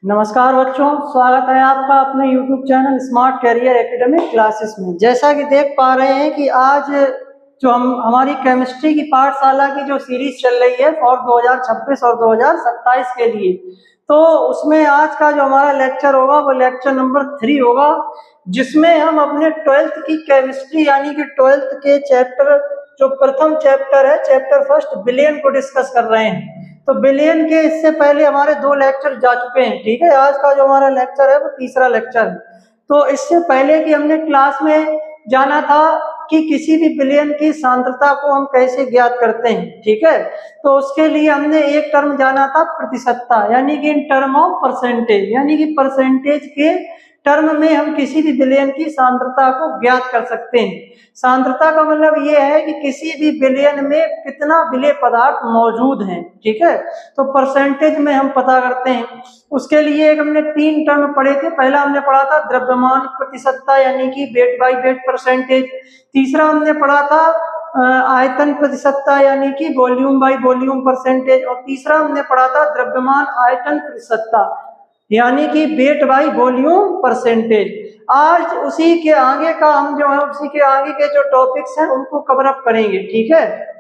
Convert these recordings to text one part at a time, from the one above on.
नमस्कार बच्चों, स्वागत है आपका अपने YouTube channel smart career academic classes में। जैसा कि देख पा रहे हैं कि आज जो हमारी केमिस्ट्री की पाठशाला की जो सीरीज चल रही है फॉर 2026 और 2027 के लिए, तो उसमें आज का जो हमारा लेक्चर होगा वो लेक्चर नंबर 3 होगा, जिसमें हम अपने 12th की केमिस्ट्री यानी कि 12th के चैप्टर जो प्रथम चैप्टर है, चैप्टर फर्स्ट बिलियन को डिस्कस कर रहे हैं। तो बिलियन के इससे पहले हमारे 2 लेक्चर जा चुके हैं। ठीक है, आज का जो हमारा लेक्चर है वो तीसरा लेक्चर है। तो इससे पहले कि हमने क्लास में जाना था कि किसी भी बिलियन की सांद्रता को हम कैसे ज्ञात करते हैं। ठीक है, तो उसके लिए हमने एक टर्म जाना था प्रतिशतता, यानी कि इन टर्म ऑफ परसेंटेज, यानी कि परसेंटेज के टर्म में हम किसी भी बिलियन की सांद्रता को ज्ञात कर सकते हैं। सांद्रता का मतलब ये है कि किसी भी बिलियन में कितना विलेय पदार्थ मौजूद हैं। ठीक है, तो परसेंटेज में हम पता करते हैं। उसके लिए एक हमने 3 टर्म पढ़े थे। पहला हमने पढ़ा था द्रव्यमान प्रतिशतता, यानी कि वेट बाय वेट परसेंटेज। तीसरा हमने पढ़ा था आयतन प्रतिशतता, यानी कि वॉल्यूम बाय वॉल्यूम परसेंटेज। और तीसरा हमने पढ़ा था द्रव्यमान आयतन प्रतिशतता, यानी कि वेट बाय वॉल्यूम परसेंटेज। आज उसी के आगे का हम जो है उसी के आगे के जो टॉपिक्स हैं उनको कवर अप करेंगे। ठीक है,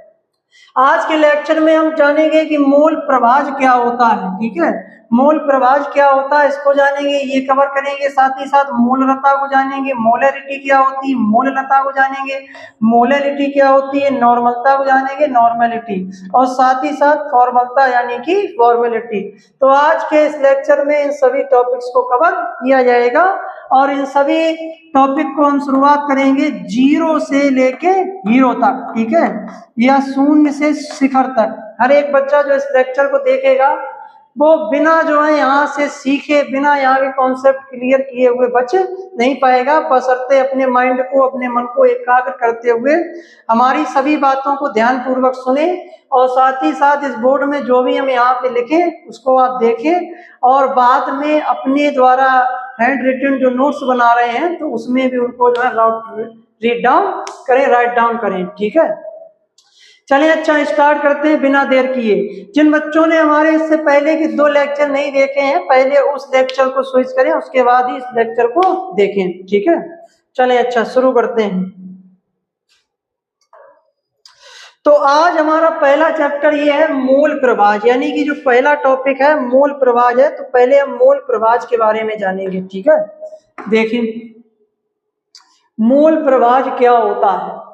आज के लेक्चर में हम जानेंगे कि मोल प्रभाज क्या होता है। ठीक है, मोल प्रभाज क्या होता है इसको जानेंगे, ये कवर करेंगे। साथ ही साथ मोलरता को जानेंगे, मोलरिटी क्या होती है, मोललता को जानेंगे, मोलरिटी क्या होती है, नॉर्मलता को जानेंगे, नॉर्मेलिटी, और साथ ही साथ फॉर्मलता यानी कि फॉर्मेलिटी। तो आज के इस लेक्चर में इन सभी टॉपिक्स को कवर किया जाएगा और इन सभी टॉपिक को हम शुरुआत करेंगे 0 से लेके हीरो तक। ठीक है, या 0 से शिखर तक। हर एक बच्चा जो इस लेक्चर को देखेगा वो बिना जो है यहाँ से सीखे, बिना यहाँ के कॉन्सेप्ट क्लियर किए हुए बच नहीं पाएगा, बशर्ते अपने माइंड को, अपने मन को एकाग्र करते हुए हमारी सभी बातों को ध्यान पूर्वक सुने। और साथ ही साथ इस बोर्ड में जो भी हम यहाँ पे लिखें उसको आप देखें और बाद में अपने द्वारा हैंड रिटन जो नोट्स बना रहे हैं तो उसमें भी उनको जो है रीड डाउन करें, राइट डाउन करें। ठीक है, चलिए अच्छा स्टार्ट करते हैं बिना देर किए। जिन बच्चों ने हमारे इससे पहले के 2 लेक्चर नहीं देखे हैं, पहले उस लेक्चर को स्विच करें, उसके बाद ही इस लेक्चर को देखें। ठीक है, चलिए अच्छा शुरू करते हैं। तो आज हमारा पहला चैप्टर ये है मोल प्रभाज, यानी कि जो पहला टॉपिक है मोल प्रभाज है। तो पहले हम मोल प्रभाज के बारे में जानेंगे। ठीक है, देखिए मोल प्रभाज क्या होता है।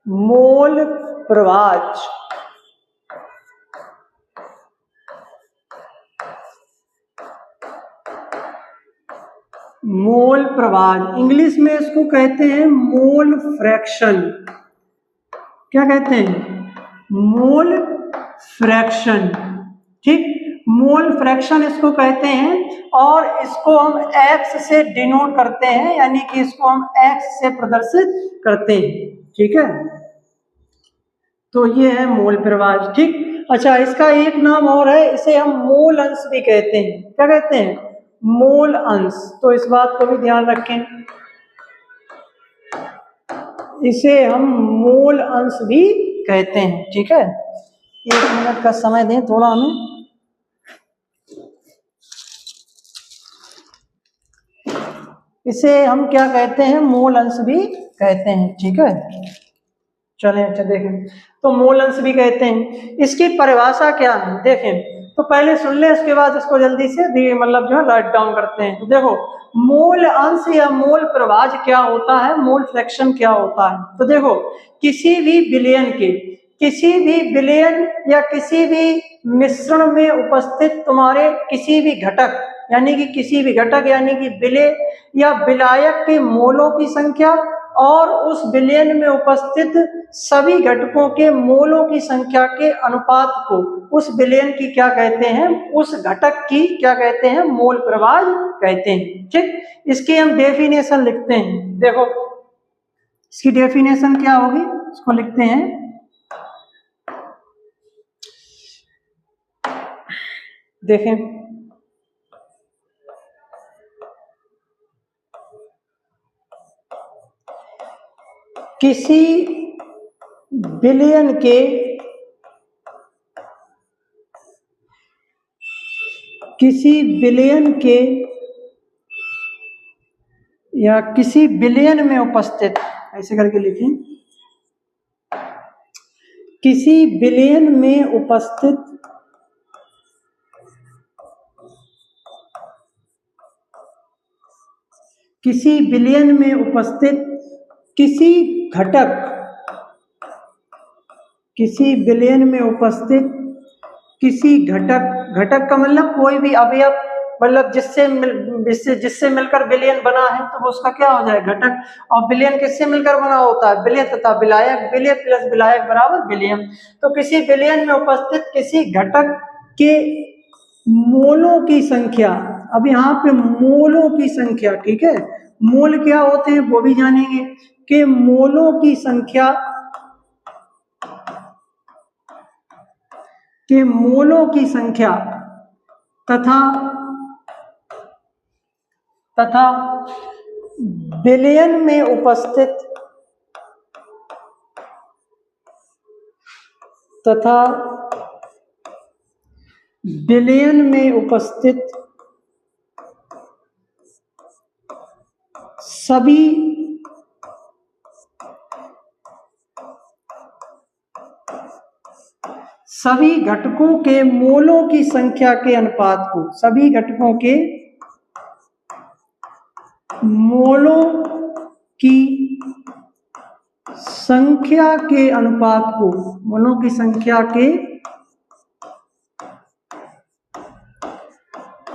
मोल प्रभाज मोल प्रभाज इंग्लिश में इसको कहते हैं मोल फ्रैक्शन। क्या कहते हैं? Mole fraction. ठीक, मोल फ्रैक्शन इसको कहते हैं और इसको हम x से डिनोट करते हैं, यानी कि इसको हम x से प्रदर्शित करते हैं। ठीक है, तो ये है मोल प्रभाज। ठीक, अच्छा इसका एक नाम और है, इसे हम मोल अंश भी कहते हैं। क्या कहते हैं? मोल अंश। तो इस बात को भी ध्यान रखें, इसे हम मोल अंश भी कहते हैं। ठीक है, 1 मिनट का समय दें थोड़ा हमें। इसे हम क्या कहते हैं? मोल अंश भी कहते हैं। ठीक है, चलें अच्छा देखें, तो मोल अंश भी कहते हैं। इसकी परिभाषा क्या है देखें, तो पहले सुन ले, उसके बाद इसको जल्दी से मतलब जो है राइट डाउन करते हैं। तो देखो मोल अंश या मोल प्रभाज क्या होता है, मोल फ्रैक्शन क्या होता है। तो देखो किसी भी विलयन या किसी भी मिश्रण में उपस्थित तुम्हारे किसी भी घटक, यानी कि किसी भी घटक यानी कि विलेय या विलायक के मोलों की संख्या और उस विलयन में उपस्थित सभी घटकों के मोलों की संख्या के अनुपात को उस विलयन की क्या कहते हैं? उस घटक की क्या कहते हैं? मोल प्रभाज कहते हैं। ठीक, इसकी हम डेफिनेशन लिखते हैं। देखो इसकी डेफिनेशन क्या होगी, इसको लिखते हैं। देखें किसी विलयन के किसी बिलियन के या किसी बिलियन में उपस्थित, ऐसे करके लिखें, किसी बिलियन में उपस्थित किसी बिलियन में उपस्थित किसी घटक, किसी बिलियन में उपस्थित किसी घटक, घटक का मतलब कोई भी अवयव, मतलब जिससे मिलकर बिलियन बना है तो वो उसका क्या हो जाए, घटक। और बिलियन किससे मिलकर बना होता है, बिलियन तथा विलायक, बिलियन प्लस विलायक बराबर बिलियन। तो किसी बिलियन में उपस्थित किसी घटक के मोलों की संख्या, अब यहाँ पे मोलों की संख्या, ठीक है, मोल क्या होते हैं वो भी जानेंगे कि मोलों की संख्या, के मोलों की संख्या तथा बिलियन में उपस्थित तथा बिलियन में उपस्थित सभी घटकों के मोलों की संख्या के अनुपात को, सभी घटकों के मोलों की संख्या के अनुपात को, मोलों की संख्या के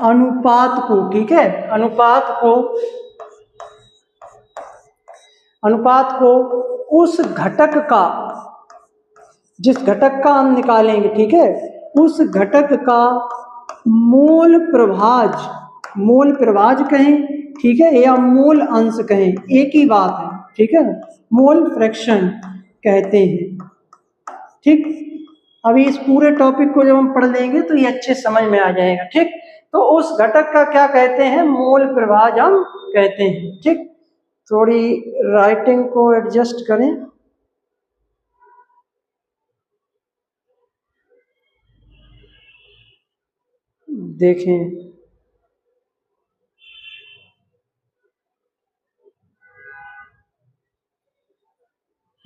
अनुपात को, ठीक है, अनुपात को उस घटक का, जिस घटक का हम निकालेंगे, ठीक है, उस घटक का मोल प्रभाज, मोल प्रभाज कहें, ठीक है, या मोल अंश कहें, एक ही बात है, ठीक है, मोल फ्रैक्शन कहते हैं। ठीक, अभी इस पूरे टॉपिक को जब हम पढ़ लेंगे तो ये अच्छे समझ में आ जाएगा। ठीक, तो उस घटक का क्या कहते हैं, मोल प्रभाज हम कहते हैं। ठीक, थोड़ी राइटिंग को एडजस्ट करें, देखें,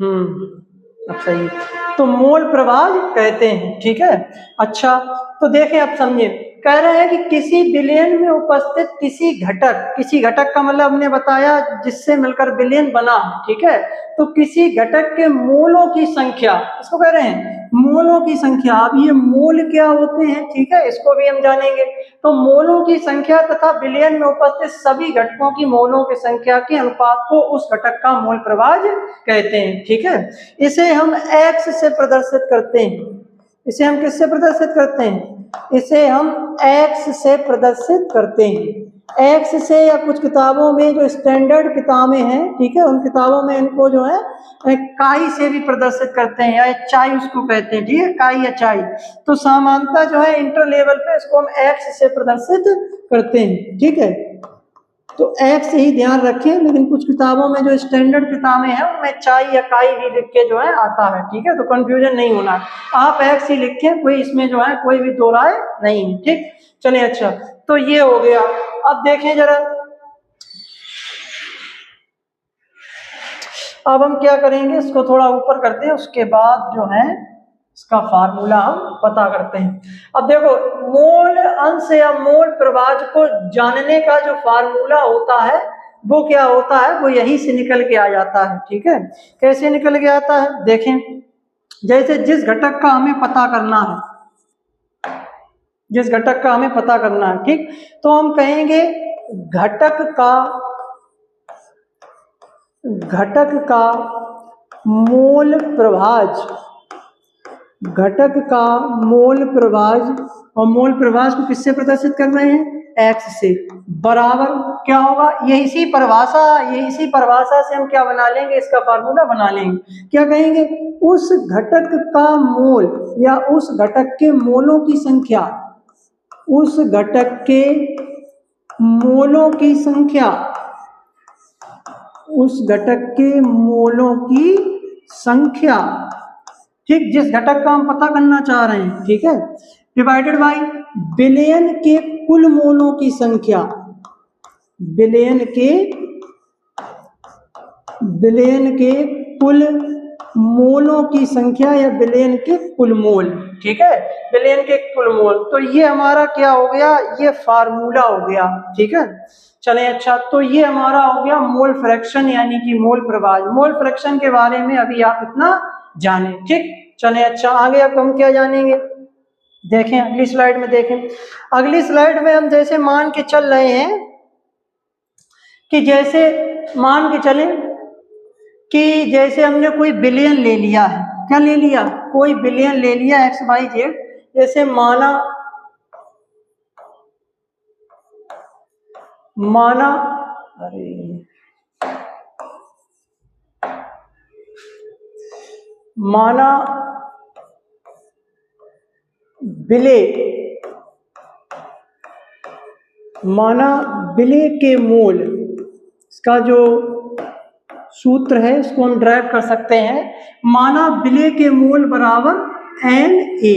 अब सही, तो मोल प्रभाज कहते हैं। ठीक है, अच्छा, तो देखें, अब समझिए, कह रहे हैं कि किसी बिलियन में उपस्थित किसी घटक, किसी घटक का मतलब हमने बताया जिससे मिलकर बिलियन बना, ठीक है, तो किसी घटक के मोलों की संख्या, इसको कह रहे हैं मोलों की संख्या। अब ये मोल क्या होते हैं, ठीक है, इसको भी हम जानेंगे। तो मोलों की संख्या तथा बिलियन में उपस्थित सभी घटकों की मोलों की संख्या के अनुपात को उस घटक का मोल प्रभाज कहते हैं। ठीक है, इसे हम x से प्रदर्शित करते हैं। इसे हम किससे प्रदर्शित करते हैं, इसे हम x से प्रदर्शित करते हैं। x से, या कुछ किताबों में जो स्टैंडर्ड किताबें हैं, ठीक है, उन किताबों में इनको जो है काई से भी प्रदर्शित करते हैं, या चाई उसको कहते हैं। ठीक है, काई या चाई। तो सामान्यतः जो है इंटर लेवल पे इसको हम x से प्रदर्शित करते हैं। ठीक है, तो x ही ध्यान रखें, लेकिन कुछ किताबों में जो स्टैंडर्ड किताबें हैं उनमें चाई या काई भी लिख के जो है आता है। ठीक है, तो कंफ्यूजन नहीं होना, आप x ही लिखें, कोई इसमें जो है कोई भी दो राय नहीं है। ठीक, चलिए, अच्छा, तो ये हो गया। अब देखें जरा, अब हम क्या करेंगे, इसको थोड़ा ऊपर करते हैं, उसके बाद जो है इसका फार्मूला हम पता करते हैं। अब देखो, मोल अंश या मोल प्रभाज को जानने का जो फार्मूला होता है वो क्या होता है, वो यहीं से निकल के आ जाता है। ठीक है, कैसे निकल के आता है, देखें, जैसे जिस घटक का हमें पता करना है, जिस घटक का हमें पता करना है, ठीक, तो हम कहेंगे घटक का मोल प्रभाज, घटक का मोल प्रभाज, और मोल प्रभाज को किससे प्रदर्शित कर रहे हैं, x से, बराबर क्या होगा, इसी परिभाषा से हम क्या बना लेंगे, इसका फार्मूला बना लेंगे। क्या कहेंगे, उस घटक का मोल या उस घटक के मोलों की संख्या, उस घटक के मोलों की संख्या, उस घटक के मोलों की संख्या, ठीक, जिस घटक का हम पता करना चाह रहे हैं। ठीक है, डिवाइडेड बाई बिलियन के कुल मोलों की संख्या, बिलियन के कुल मोलों की संख्या या बिलियन के कुल मोल, ठीक है, बिलियन के कुल मोल। तो ये हमारा क्या हो गया, ये फार्मूला हो गया, ठीक है। चलें, अच्छा, तो ये हमारा हो गया मोल फ्रैक्शन यानी कि मोल प्रवाह। मोल फ्रैक्शन के बारे में अभी आप इतना जाने, ठीक। चलें, अच्छा, आगे अब हम क्या जानेंगे, देखें अगली स्लाइड में। देखें अगली स्लाइड में हम जैसे मान के चल रहे हैं कि जैसे मान के चलें कि जैसे हमने कोई बिलियन ले लिया है, क्या ले लिया, कोई बिलियन ले लिया एक्स वाई जेड। जैसे माना बिले के मोल, इसका जो सूत्र है इसको हम ड्राइव कर सकते हैं। माना बिले के मोल बराबर एन ए,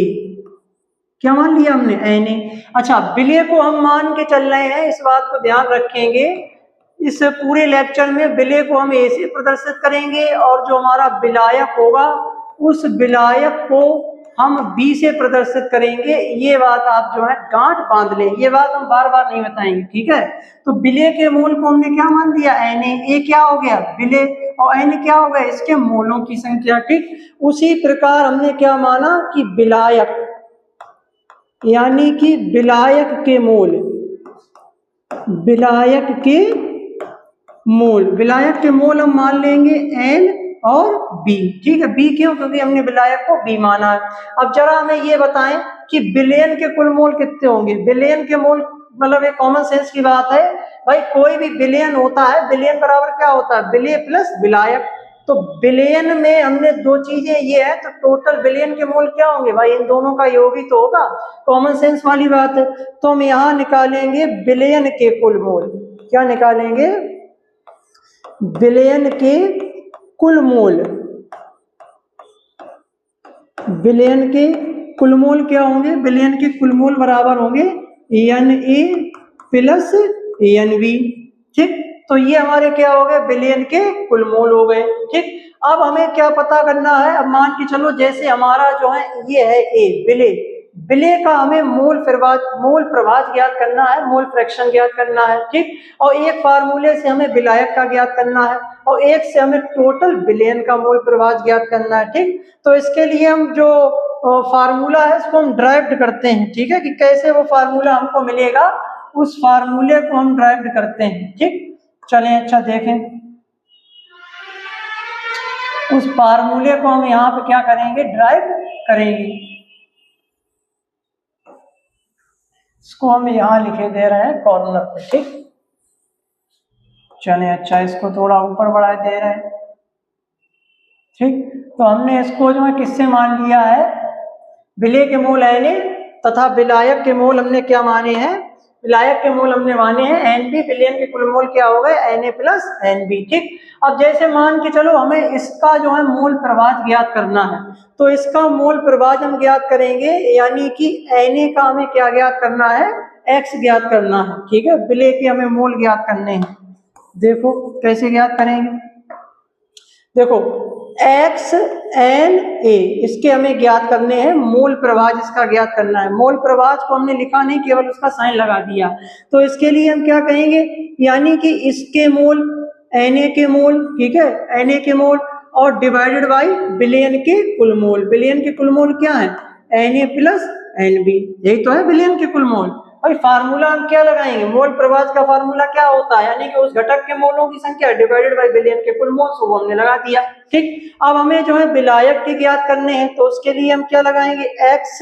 क्या मान लिया हमने, एन ए। अच्छा, बिले को हम मान के चल रहे हैं, इस बात को ध्यान रखेंगे। इस पूरे लेक्चर में बिले को हम ए से प्रदर्शित करेंगे और जो हमारा विलायक होगा उस विलायक को हम बी से प्रदर्शित करेंगे। ये बात आप जो है गांठ बांध लें, ये बात हम बार बार नहीं बताएंगे, ठीक है। तो बिले के मोल को हमने क्या मान दिया, एन ए क्या हो गया, बिले, और एन क्या हो गया, इसके मोलों की संख्या, ठीक। उसी प्रकार हमने क्या माना कि विलायक यानी कि विलायक के मोल, विलायक के मोल हम मान लेंगे एन और बी, ठीक है। बी क्यों, क्योंकि हमने विलायक को बी माना है। अब जरा हमें ये बताएं कि बिलियन के कुल मोल कितने होंगे। बिलियन के मोल मतलब एक कॉमन सेंस की बात है भाई, कोई भी बिलियन होता है, बिलियन बराबर क्या होता है, बिले प्लस विलायक। तो बिलियन में हमने दो चीजें ये है, तो टोटल बिलियन के मोल क्या होंगे भाई, इन दोनों का योग ही तो होगा, कॉमन सेंस वाली बात है। तो हम यहाँ निकालेंगे बिलियन के कुल मोल, क्या निकालेंगे, बिलियन के कुल मोल। बिलियन के कुल मोल क्या होंगे, बिलियन के कुल मोल बराबर होंगे N A plus N B, ठीक। तो ये हमारे क्या हो गए, बिलियन के कुल मोल हो गए, ठीक। अब हमें क्या पता करना है, अब मान के चलो जैसे हमारा जो है ये है ए, बिले का हमें मोल प्रभाज ज्ञात करना है, मोल फ्रैक्शन ज्ञात करना है, ठीक। और एक फार्मूले से हमें विलायक का ज्ञात करना है और एक से हमें टोटल बिलियन का मोल प्रभाज ज्ञात करना है, ठीक। तो इसके लिए हम जो फार्मूला है इसको हम ड्राइव करते हैं, ठीक है, कि कैसे वो फार्मूला हमको मिलेगा, उस फार्मूले को हम ड्राइव करते हैं, ठीक। चलें, अच्छा, देखें उस फार्मूले को हम यहाँ पे क्या करेंगे, ड्राइव करेंगे। इसको हम यहाँ लिखे दे रहे हैं कॉर्नर पे, ठीक। चलें, अच्छा, इसको थोड़ा ऊपर बढ़ा दे रहे हैं, ठीक। तो हमने इसको जो है किससे मान लिया है, बिले के मोल एन ए तथा विलायक के मोल हमने क्या माने हैं, विलायक के मोल हमने माने हैं एन बी। बिलियन के कुल मोल क्या हो गए, N A plus N B, ठीक। अब जैसे मान के चलो हमें इसका जो है मोल प्रभाज ज्ञात करना है, तो इसका मोल प्रभाज हम ज्ञात करेंगे, यानी कि एन ए का हमें क्या ज्ञात करना है, एक्स ज्ञात करना है, ठीक है। बिले के हमें मोल ज्ञात करने हैं, देखो कैसे ज्ञात करेंगे। देखो एक्स एन ए इसके हमें ज्ञात करने हैं, मोल प्रभाज इसका ज्ञात करना है। मोल प्रभाज को हमने लिखा नहीं, केवल उसका साइन लगा दिया। तो इसके लिए हम क्या कहेंगे, यानी कि इसके मोल एन ए के मोल, ठीक है, एन ए के मोल और डिवाइडेड बाई बिलियन के कुल मोल। बिलियन के कुल मोल क्या है, N A plus N B, यही तो है बिलियन के कुल मोल। भाई फार्मूला हम क्या लगाएंगे, मोल प्रभाज का फार्मूला क्या होता है, यानी कि उस घटक के मोलों की संख्या डिवाइडेड बाय बिलियन के कुल मोल, वो हमने लगा दिया, ठीक। अब हमें जो है विलायक के ज्ञात करने हैं, तो उसके लिए हम क्या लगाएंगे, एक्स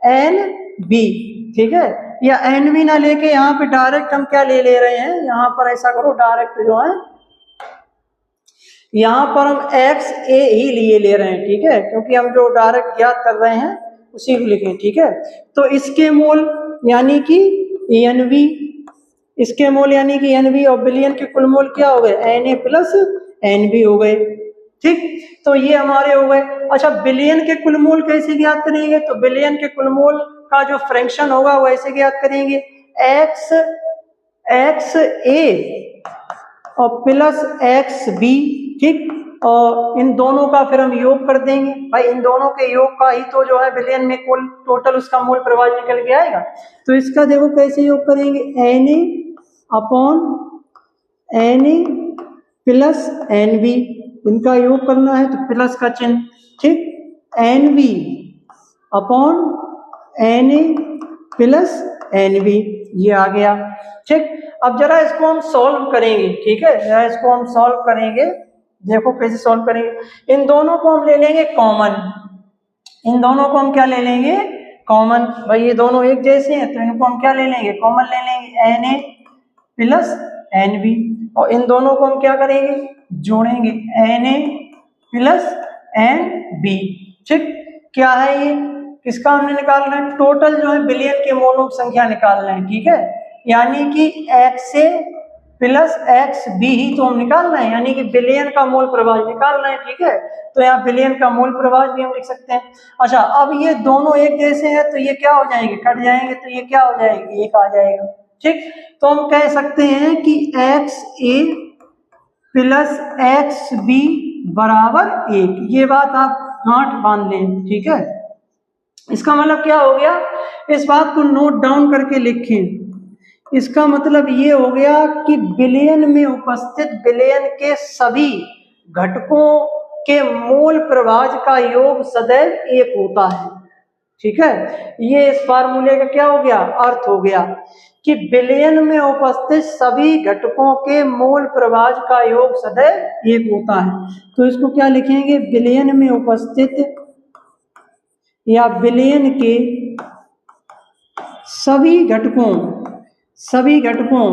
एन बी, ठीक है। या एन बी ना लेके यहाँ पे डायरेक्ट हम क्या ले रहे हैं, यहाँ पर ऐसा करो डायरेक्ट जो है यहाँ पर हम एक्स ए ही लिए ले रहे हैं, ठीक है, क्योंकि हम जो डायरेक्ट ज्ञात कर रहे हैं उसी को लिखें, ठीक है। तो इसके मोल यानी कि एन बी, इसके मोल यानी कि एन बी और बिलियन के कुल मोल क्या हो गए, N A plus N B हो गए, ठीक। तो ये हमारे हो गए। अच्छा, बिलियन के कुल मोल कैसे ज्ञात करेंगे, तो बिलियन के कुल मोल का का जो फ्रैक्शन होगा वो ऐसे ज्ञात करेंगे, एक्स ए और प्लस एक्स बी, ठीक। और इन दोनों का फिर हम योग कर देंगे, भाई इन दोनों के योग का ही तो जो है बिलियन में कुल टोटल उसका मूल प्रवाह निकल के आएगा। तो इसका देखो कैसे योग करेंगे, N A upon N A plus N B, इनका योग करना है तो प्लस का चिन्ह, ठीक। N B upon N A plus N B, ये आ गया, ठीक। अब जरा इसको हम सॉल्व करेंगे, ठीक है, जरा इसको हम सॉल्व करेंगे, देखो कैसे सॉल्व करेंगे। इन दोनों को हम ले लेंगे कॉमन, इन दोनों को हम क्या ले लेंगे, कॉमन। भाई ये दोनों एक जैसे हैं तो इनको हम क्या ले लेंगे, कॉमन ले लेंगे, n A plus N B. और इन दोनों को हम क्या करेंगे, जोड़ेंगे, n A plus N B, ठीक। क्या है ये, किसका हमने निकालना है, टोटल जो है बिलियन के मोलों की संख्या निकालना है, ठीक है। यानी कि एक्स ए प्लस एक्स बी ही तो हम निकालना है, यानी कि बिलियन का मोल प्रवाह निकालना है, ठीक है। तो यहाँ बिलियन का मोल प्रवाह भी हम लिख सकते हैं। अच्छा, अब ये दोनों एक जैसे हैं तो ये क्या हो जाएंगे, कट जाएंगे, तो ये क्या हो जाएगी, एक आ जाएगा, ठीक। तो हम कह सकते हैं कि एक्स ए प्लस एक्स बी बराबर एक, ये बात आप गांठ बांध लें, ठीक है। इसका मतलब क्या हो गया, इस बात को नोट डाउन करके लिखें। इसका मतलब ये हो गया कि बिलियन में उपस्थित बिलियन के सभी घटकों के मूल प्रभाज का योग सदैव एक होता है, ठीक है। ये इस फार्मूले का क्या हो गया, अर्थ हो गया कि बिलियन में उपस्थित सभी घटकों के मूल प्रभाज का योग सदैव एक होता है। तो इसको क्या लिखेंगे, बिलियन में उपस्थित या बिलियन के सभी घटकों,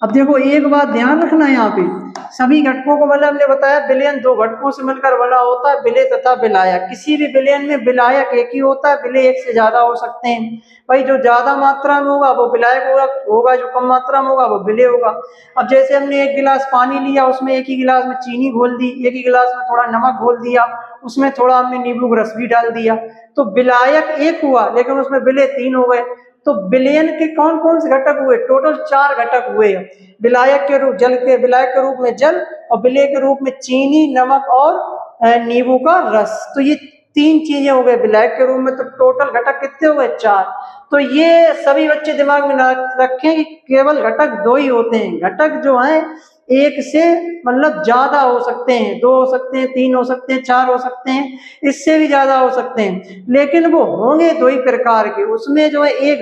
अब देखो एक बात ध्यान रखना है यहाँ पे, सभी घटकों को मतलब हमने बताया बिलियन दो घटकों से मिलकर बना होता है, विलेय तथा विलायक। किसी भी बिलियन में विलायक एक ही होता है, विलेय एक से ज्यादा हो सकते हैं। भाई जो ज्यादा मात्रा में होगा वो विलायक होगा, जो कम मात्रा में होगा वो विलेय होगा। अब जैसे हमने एक गिलास पानी लिया, उसमें एक ही गिलास में चीनी घोल दी, एक ही गिलास में थोड़ा नमक घोल दिया, उसमें थोड़ा हमने नींबू का रस भी डाल दिया, तो विलायक एक हुआ लेकिन उसमें विलेय तीन हो गए। तो बिलियन के कौन कौन से घटक हुए, टोटल 4 घटक हुए। विलायक के रूप विलायक के रूप में जल, और विलेय के रूप में चीनी, नमक और नींबू का रस। तो ये 3 चीजें हो गए विलायक के रूप में, तो टोटल घटक कितने हो गए, 4। तो ये सभी बच्चे दिमाग में रखें कि केवल घटक 2 ही होते हैं। घटक जो है एक से मतलब ज्यादा हो सकते हैं, 2 हो सकते हैं, 3 हो सकते हैं, 4 हो सकते हैं, इससे भी ज्यादा हो सकते हैं, लेकिन वो होंगे 2 ही प्रकार के। उसमें जो है एक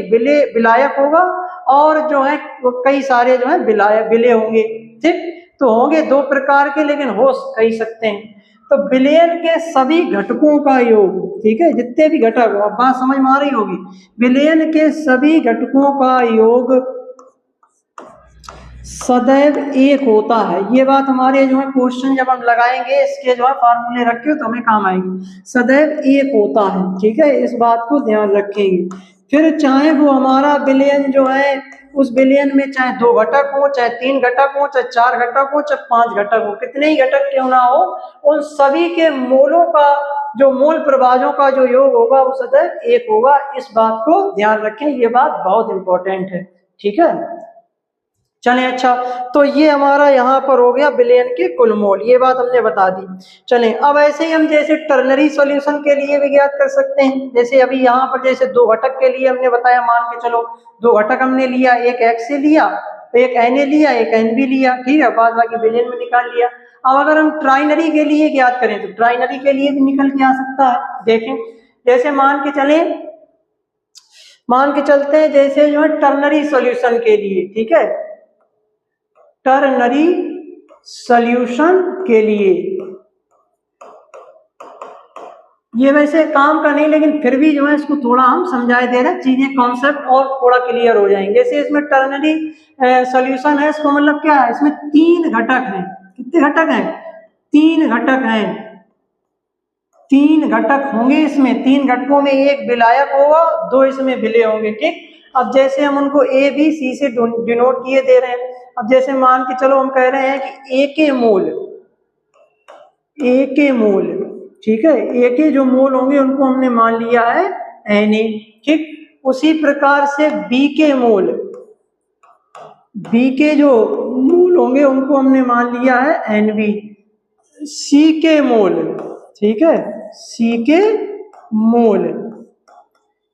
विलायक होगा और जो है कई सारे जो है विलेय होंगे, ठीक। तो होंगे 2 प्रकार के लेकिन हो कही सकते हैं। तो बिलियन के सभी घटकों का योग, ठीक है, जितने भी घटक, अब बात समझ में आ रही होगी, बिलियन के सभी घटकों का योग सदैव एक होता है। ये बात हमारे जो है क्वेश्चन जब हम लगाएंगे इसके जो है फार्मूले रखे तो हमें काम आएंगे, सदैव एक होता है, ठीक है, इस बात को ध्यान रखेंगे। फिर चाहे वो हमारा बिलियन जो है, उस बिलियन में चाहे 2 घटक हो, चाहे 3 घटक हो, चाहे 4 घटक हो, चाहे 5 घटक हो, कितने ही घटक क्यों ना हो, उन सभी के मोलों का जो मूल प्रभाजों का जो योग होगा वो सदैव एक होगा। इस बात को ध्यान रखें, ये बात बहुत इंपॉर्टेंट है, ठीक है। चलें, अच्छा, तो ये हमारा यहाँ पर हो गया बिलियन के कुल मोल, ये बात हमने बता दी। चलें, अब ऐसे ही हम जैसे टर्नरी सॉल्यूशन के लिए भी ज्ञात कर सकते हैं। जैसे अभी यहाँ पर जैसे 2 घटक के लिए हमने बताया, मान के चलो 2 घटक हमने लिया, एक एक्स से लिया, एक एन ए लिया, एक एन बी लिया, ठीक है, बाद बाकी बिलियन में निकाल लिया। अब अगर हम ट्राइनरी के लिए ज्ञात करें तो ट्राइनरी के लिए भी निकल के आ सकता है। देखें, जैसे मान के चलते हैं जैसे जो है टर्नरी सॉल्यूशन के लिए, ठीक है, टर्नरी सॉल्यूशन के लिए ये वैसे काम का नहीं, लेकिन फिर भी जो है इसको थोड़ा हम समझाए दे रहे हैं, चीजें कॉन्सेप्ट और थोड़ा क्लियर हो जाएंगे। जैसे इसमें टर्नरी सॉल्यूशन है, इसको मतलब क्या है, इसमें 3 घटक हैं। कितने घटक हैं, 3 घटक हैं, 3 घटक होंगे इसमें। 3 घटकों में एक विलायक होगा, 2 इसमें विलेय होंगे, ठीक। अब जैसे हम उनको ए बी सी से डिनोट किए दे रहे हैं। अब जैसे मान के चलो हम कह रहे हैं कि ए के मोल, ठीक है, ए के जो मोल होंगे उनको हमने मान लिया है Na, ठीक। उसी प्रकार से B के मोल, B के जो मोल होंगे उनको हमने मान लिया है Nb। C के मोल, ठीक है, C के मोल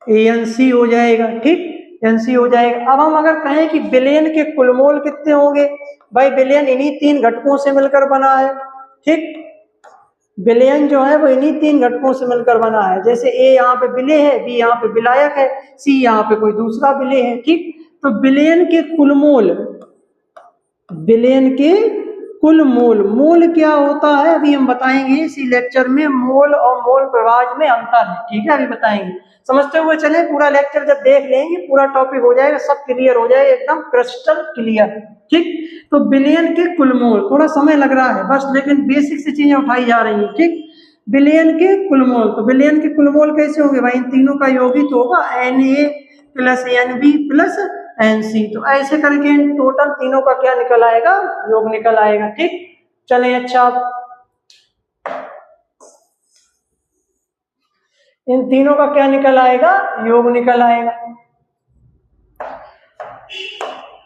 Anc हो जाएगा, ठीक, Nc हो जाएगा। अब हम अगर कहें कि विलयन के कुल मोल कितने होंगे, भाई विलयन इन्हीं 3 घटकों से मिलकर बना है, ठीक, विलयन जो है वो इन्हीं 3 घटकों से मिलकर बना है। जैसे A यहाँ पे विलेय है, B यहाँ पे विलायक है, C यहाँ पे कोई दूसरा विलेय है, ठीक। तो विलयन के कुल मोल, विलयन के कुल मोल, मोल क्या होता है अभी हम बताएंगे इसी लेक्चर में। मोल और मोल प्रवाह में अंतर है, ठीक है, अभी बताएंगे। समझते हुए चले, पूरा लेक्चर जब देख लेंगे पूरा टॉपिक हो जाएगा, सब क्लियर हो जाएगा, एकदम क्रिस्टल क्लियर, ठीक। तो विलयन के कुल मोल, थोड़ा समय लग रहा है बस, लेकिन बेसिक से चीजें उठाई जा रही है, ठीक। विलयन के कुल मोल, तो विलयन के कुल मोल कैसे होंगे भाई, इन तीनों का यौगिक होगा Na plus Nb plus Nc। तो ऐसे करके टोटल तीनों का क्या निकल आएगा, योग निकल आएगा, ठीक। चलें, अच्छा इन तीनों का क्या निकल आएगा, योग निकल आएगा।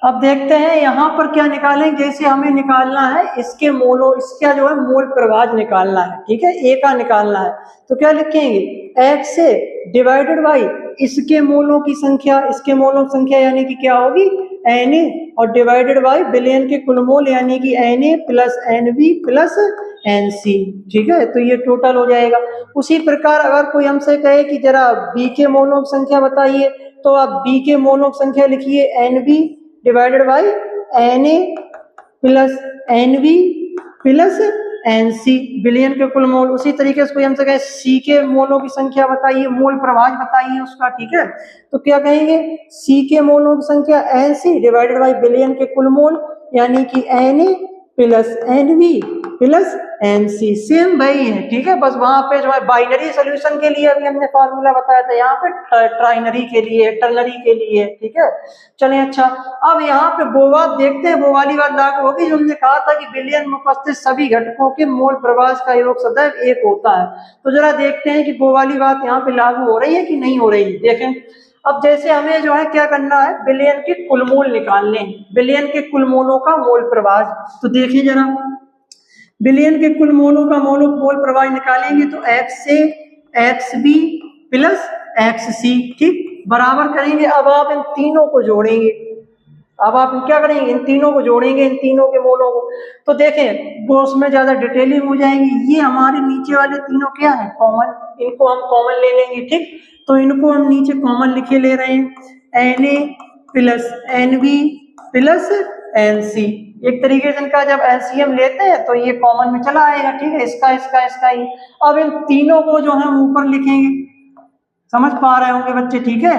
अब देखते हैं यहाँ पर क्या निकालें। जैसे हमें निकालना है इसके मोलो, इसका जो है मोल प्रवाह निकालना है, ठीक है, A का निकालना है। तो क्या लिखेंगे, X से डिवाइडेड बाई इसके मोलों की संख्या, इसके मोलों की संख्या यानी कि क्या होगी Na, और डिवाइडेड बाई विलयन के कुल मोल यानी कि Na plus Nb plus Nc, ठीक है। तो ये टोटल हो जाएगा। उसी प्रकार अगर कोई हमसे कहे कि जरा B के मोलों की संख्या बताइए, तो आप B के मोलों की संख्या लिखिए Nb divided by Na plus Nb plus Nc, विलयन के कुल मोल। उसी तरीके से कोई हमसे कहे C के मोलों की संख्या बताइए, मोल प्रवाह बताइए उसका, ठीक है, तो क्या कहेंगे, C के मोलों की संख्या Nc डिवाइडेड बाई विलयन के कुल मोल यानी कि Na plus Nb plus Nc, same वही है, ठीक है। बस वहां पे जो है बाइनरी सोल्यूशन के लिए अभी हमने फार्मूला बताया था, यहाँ पे ट्राइनरी के लिए, टर्नरी के लिए, ठीक है। चलिए, अच्छा अब यहाँ पे वो बात देखते हैं, वो वाली बात लागू होगी जो हमने कहा था कि विलयन में उपस्थित सभी घटकों के मोल प्रवाह का योग सदैव 1 होता है। तो जरा देखते हैं कि वो वाली बात यहाँ पे लागू हो रही है कि नहीं हो रही है, देखें। अब जैसे हमें जो है क्या करना है, विलयन के कुल मोल निकालने, विलयन के कुल मोलों का मोल प्रवाह। तो देखिए जरा, विलयन के कुल मोलों का मोल प्रवाह निकालेंगे तो X से Xb प्लस Xc, ठीक, बराबर करेंगे। अब आप इन तीनों को जोड़ेंगे, अब आप क्या करेंगे, इन तीनों को जोड़ेंगे, इन तीनों के मोलों को। तो देखें वो उसमें ज्यादा डिटेलिंग हो जाएंगी। ये हमारे नीचे वाले तीनों क्या है, कॉमन, इनको हम कॉमन ले लेंगे, ठीक। तो इनको हम नीचे कॉमन लिखे ले रहे हैं, Na plus Nb plus Nc। एक तरीके से इनका जब एलसीएम लेते हैं तो ये कॉमन में चला आएगा, ठीक है, इसका इसका इसका ही। अब इन तीनों को जो है हम ऊपर लिखेंगे, समझ पा रहे होंगे बच्चे, ठीक है,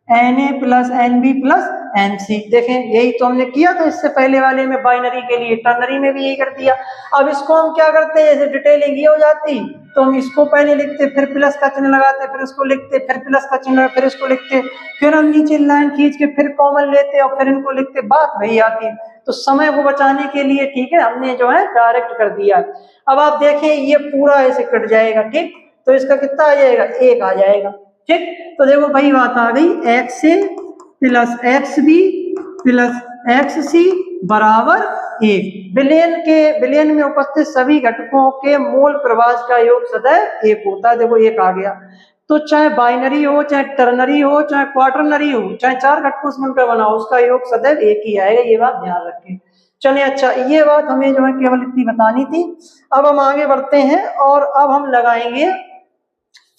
Na plus Nb plus Nc। देखें यही तो हमने किया था इससे पहले वाले में, बाइनरी के लिए, टर्नरी में भी यही कर दिया। अब इसको हम क्या करते हैं, जैसे डिटेलिंग ये हो जाती तो हम इसको पहले लिखते, फिर प्लस का चिन्ह लगाते, फिर इसको लिखते, फिर प्लस का चिन्ह, फिर इसको लिखते, फिर हम नीचे लाइन खींच के फिर कॉमन लेते और फिर इनको लिखते, बात वही आती है। तो समय को बचाने के लिए, ठीक है, हमने जो है डायरेक्ट कर दिया। अब आप देखें ये पूरा ऐसे कट जाएगा, ठीक, तो इसका कितना आ जाएगा, 1 आ जाएगा, ठीक। तो देखो वही बात आ गई, X से प्लस Xb प्लस Xc बराबर 1। विलयन में उपस्थित सभी घटकों के मोल प्रवाह का योग सदैव 1 होता है। देखो 1 आ गया। तो चाहे बाइनरी हो, चाहे टर्नरी हो, चाहे क्वार्टरनरी हो, चाहे 4 घटकों से मिलकर बना हो, उसका योग सदैव 1 ही आएगा, ये बात ध्यान रखें। चलिए, अच्छा ये बात हमें जो है केवल इतनी बतानी थी। अब हम आगे बढ़ते हैं और अब हम लगाएंगे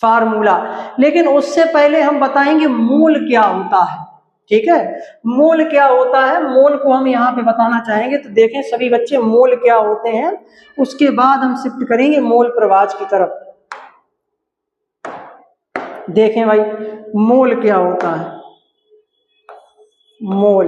फार्मूला, लेकिन उससे पहले हम बताएंगे मूल क्या होता है, ठीक है, मूल क्या होता है, मूल को हम यहाँ पे बताना चाहेंगे। तो देखें सभी बच्चे, मूल क्या होते हैं, उसके बाद हम शिफ्ट करेंगे मोल प्रवाह की तरफ। देखें भाई मोल क्या होता है, मोल,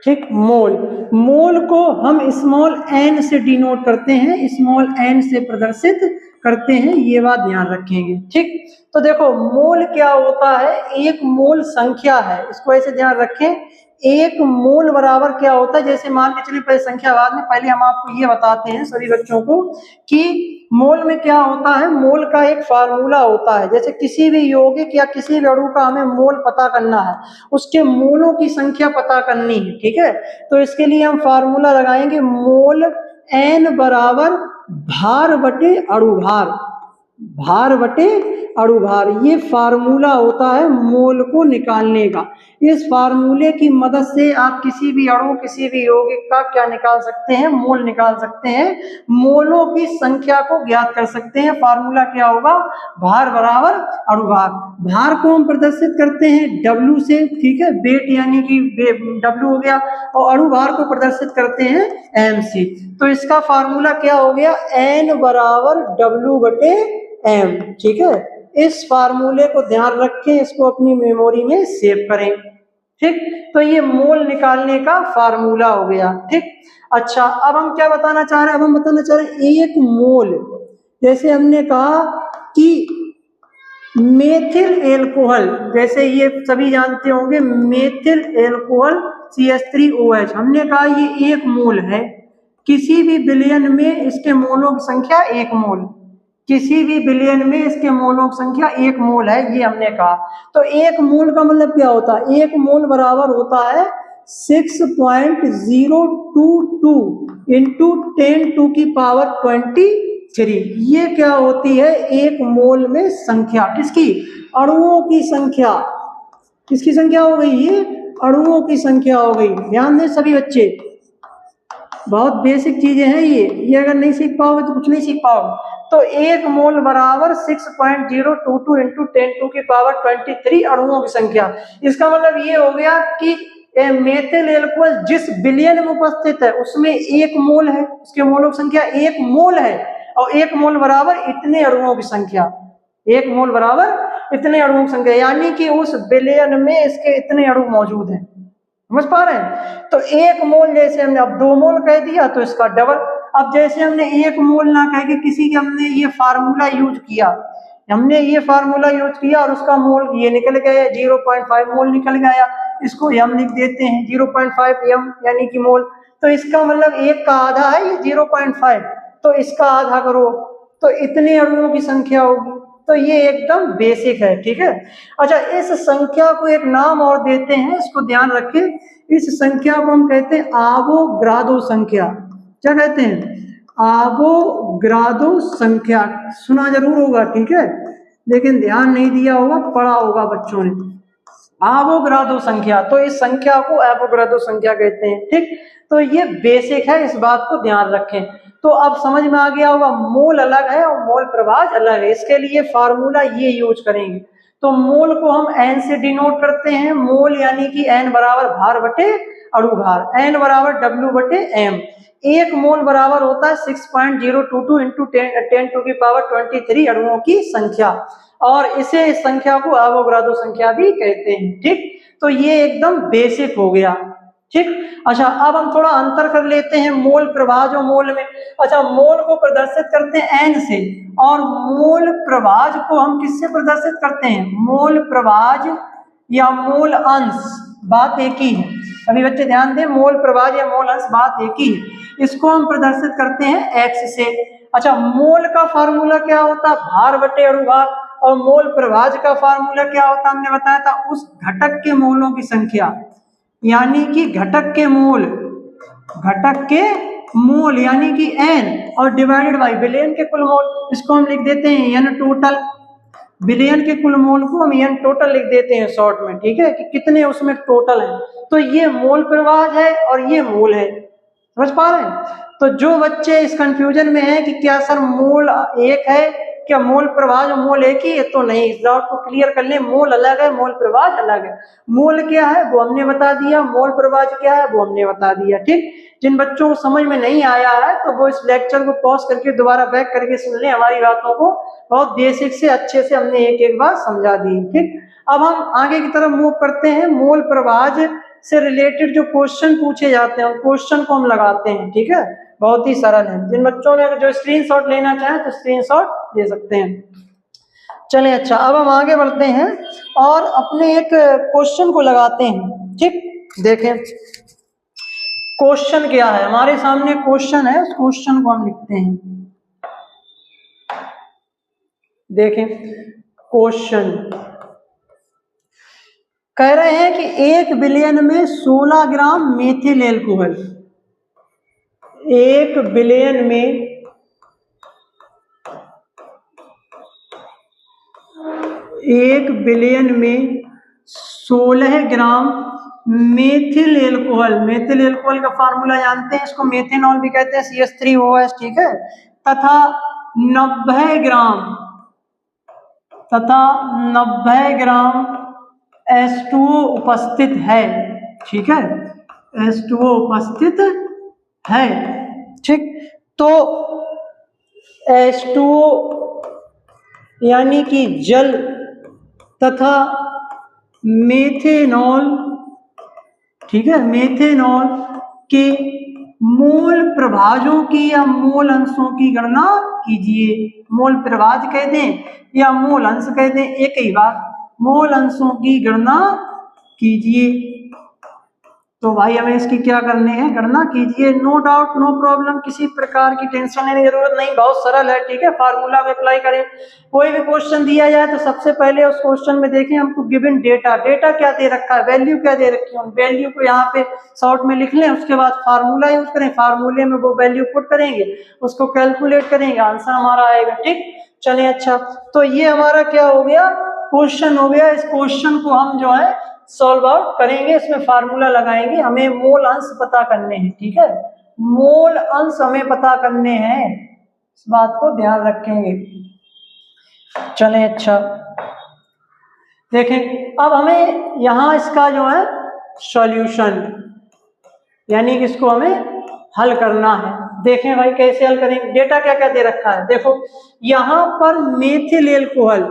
ठीक, मोल को हम स्मॉल n से डिनोट करते हैं, स्मॉल n से प्रदर्शित करते हैं, ये बात ध्यान रखेंगे, ठीक। तो देखो मोल क्या होता है, एक मोल संख्या है, इसको ऐसे ध्यान रखें, एक मोल बराबर क्या होता है, जैसे मान के चलिए पहले संख्यावाद में, पहले हम आपको ये बताते हैं सभी बच्चों को कि मोल में क्या होता है। मोल का एक फार्मूला होता है, जैसे किसी भी यौगिक या किसी भी अणु का हमें मोल पता करना है, उसके मोलों की संख्या पता करनी है, ठीक है। तो इसके लिए हम फार्मूला लगाएंगे, मोल n बराबर भार बटे अणुभार, भार बटे अणुभार, ये फार्मूला होता है मोल को निकालने का। इस फार्मूले की मदद से आप किसी भी अणु, किसी भी यौगिक का क्या निकाल सकते हैं, मोल निकाल सकते हैं, मोलों की संख्या को ज्ञात कर सकते हैं। फार्मूला क्या होगा, भार बराबर अणुभार। भार को हम प्रदर्शित करते हैं W से, ठीक है, वेट यानी कि W हो गया, और अणुभार को प्रदर्शित करते हैं M से। तो इसका फार्मूला क्या हो गया, N बराबर W बटे M, ठीक है। इस फार्मूले को ध्यान रखें, इसको अपनी मेमोरी में सेव करें, ठीक। तो ये मोल निकालने का फार्मूला हो गया, ठीक। अच्छा, अब हम क्या बताना चाह रहे हैं, अब हम बताना चाह रहे हैं एक मोल, जैसे हमने कहा कि मेथिल एल्कोहल, जैसे ये सभी जानते होंगे मेथिल एल्कोहल CH3OH, हमने कहा ये एक मोल है। किसी भी बिलियन में इसके मोलों की संख्या एक मोल, किसी भी बिलियन में इसके मोलों की संख्या एक मोल है, ये हमने कहा। तो एक मोल का मतलब क्या होता है, एक मोल बराबर होता है 6.022 इंटू 10⁻23। ये क्या होती है, एक मोल में संख्या, किसकी, अणुओं की संख्या। किसकी संख्या हो गई, ये अणुओं की संख्या हो गई। ध्यान दें सभी बच्चे, बहुत बेसिक चीजें हैं ये अगर नहीं सीख पाओगे तो कुछ नहीं सीख पाओगे। तो एक मोल बराबर 6.022 इंटू 10⁻23 अणुओं की संख्या। इसका मतलब ये हो गया कि मेथिल एल्कोहल जिस बिलियन में उपस्थित है उसमें एक मोल है, उसके मोलों की संख्या एक मोल है, और एक मोल बराबर इतने अणुओं की संख्या, एक मोल बराबर इतने अणुओं की संख्या, यानी कि उस बिलियन में इसके इतने अणु मौजूद हैं। समझ पा रहे हैं। तो एक मोल, जैसे हमने अब 2 मोल कह दिया तो इसका डबल। अब जैसे हमने एक मोल ना कह के किसी के हमने ये फार्मूला यूज किया, हमने ये फार्मूला यूज किया और उसका मोल ये निकल गया 0.5 मोल निकल गया, इसको हम लिख देते हैं 0.5 m यानी कि मोल। तो इसका मतलब एक का आधा है ये 0.5, तो इसका आधा करो तो इतने अणुओं की संख्या होगी। तो ये एकदम बेसिक है, ठीक है। अच्छा, इस संख्या को एक नाम और देते हैं, इसको ध्यान रखें। इस संख्या को हम कहते हैं आवोगाद्रो संख्या। क्या कहते हैं, आवोगाद्रो संख्या। सुना जरूर होगा, ठीक है, लेकिन ध्यान नहीं दिया होगा, पढ़ा होगा बच्चों ने, आवोगाद्रो संख्या। तो इस संख्या को आवोगाद्रो संख्या कहते हैं, ठीक। तो ये बेसिक है, इस बात को ध्यान रखें। तो अब समझ में आ गया होगा, मोल अलग है और मोल प्रभाज अलग है। इसके लिए फार्मूला ये यूज करेंगे। तो मोल को हम n से डिनोट करते हैं, मोल यानी कि n बराबर भार बटे अणुभार, n बराबर W बटे M। एक मोल बराबर होता है 6.022 इंटू 10⁻23 अणुओं की संख्या, और इसे, इस संख्या को आवोगाद्रो संख्या भी कहते हैं, ठीक। तो ये एकदम बेसिक हो गया, ठीक। अच्छा, अब हम थोड़ा अंतर कर लेते हैं मोल प्रभाज और मोल में। अच्छा, मोल को प्रदर्शित करते हैं n से, और मोल प्रभाज को हम किससे प्रदर्शित करते हैं, मोल प्रभाज या मोल अंश, बात एक ही है। अभी बच्चे ध्यान दें, मोल प्रभाज या मोल अंश बात एक ही है। इसको हम प्रदर्शित करते हैं x से। अच्छा, मोल का फार्मूला क्या होता है, भार बटे अणुभार, और मोल प्रभाज का फार्मूला क्या होता है, हमने बताया था, उस घटक के मोलों की संख्या, यानी कि घटक के मोल, घटक के मोल यानी कि n, और डिवाइडेड बाय बिलियन के कुल मोल। इसको हम लिख देते हैं n टोटल, बिलियन के कुल मोल को हम n टोटल लिख देते हैं शॉर्ट में, ठीक है, कि कितने उसमें टोटल हैं। तो ये मोल प्रभाज है और ये मोल है, समझ पा रहे हैं। तो जो बच्चे इस कंफ्यूजन में हैं कि क्या सर मोल एक है, क्या मोल प्रभाज और मोल एक ही है, तो नहीं, इस डाउट को क्लियर कर लें, मोल अलग है, मोल प्रभाज अलग है। मोल क्या है वो हमने बता दिया, मोल प्रभाज क्या है वो हमने बता दिया, ठीक। जिन बच्चों को समझ में नहीं आया है तो वो इस लेक्चर को पॉज करके दोबारा बैक करके सुन लें, हमारी बातों को बहुत बेसिक से अच्छे से हमने एक एक बार समझा दी, ठीक। अब हम आगे की तरफ मूव करते हैं। मोल प्रभाज से रिलेटेड जो क्वेश्चन पूछे जाते हैं, क्वेश्चन को हम लगाते हैं, ठीक है, बहुत ही सरल है। जिन बच्चों ने जो स्क्रीनशॉट लेना चाहें तो स्क्रीनशॉट ले सकते हैं। चलें, अच्छा, अब हम आगे बढ़ते हैं और अपने एक क्वेश्चन को लगाते हैं, ठीक। देखें क्वेश्चन क्या है, हमारे सामने क्वेश्चन है, उस क्वेश्चन को हम लिखते हैं। देखें क्वेश्चन कह रहे हैं कि 1 बिलियन में 16 ग्राम मेथिल एल्कोहल, 1 बिलियन में 16 ग्राम मेथिल एल्कोहल, मेथिल एल्कोहल का फार्मूला जानते हैं, इसको मेथेनॉल भी कहते हैं, CH3OH, ठीक है, तथा 90 ग्राम H2O उपस्थित है, ठीक है, H2O उपस्थित है, ठीक। तो H2O यानी कि जल तथा मेथेनॉल, ठीक है, मेथेनॉल के मोल प्रभाजों की या मोल अंशों की गणना कीजिए। मोल प्रभाज कह दें या मोल अंश कह दें, एक ही बात, मोल अंशों की गणना कीजिए। तो भाई हमें इसकी क्या करनी है, गणना कीजिए। नो डाउट, नो प्रॉब्लम, किसी प्रकार की टेंशन लेने की जरूरत नहीं, बहुत सरल है, ठीक है। फार्मूला में अप्लाई करें। कोई भी क्वेश्चन दिया जाए तो सबसे पहले उस क्वेश्चन में देखें हमको गिवन डेटा, डेटा क्या दे रखा है, वैल्यू क्या दे रखी है, वैल्यू को यहाँ पे शॉर्ट में लिख लें, उसके बाद फार्मूला यूज करें, फार्मूले में वो वैल्यू पुट करेंगे, उसको कैलकुलेट करेंगे, आंसर हमारा आएगा, ठीक। चलिए अच्छा, तो ये हमारा क्या हो गया, क्वेश्चन हो गया। इस क्वेश्चन को हम जो है सॉल्व आउट करेंगे, इसमें फार्मूला लगाएंगे, हमें मोल अंश पता करने हैं, ठीक है, मोल अंश हमें पता करने हैं, इस बात को ध्यान रखेंगे। चलें अच्छा, देखें अब हमें यहाँ इसका जो है सॉल्यूशन यानी कि इसको हमें हल करना है। देखें भाई कैसे हल करेंगे, डेटा क्या क्या दे रखा है, देखो यहाँ पर मेथिल एल्कोहल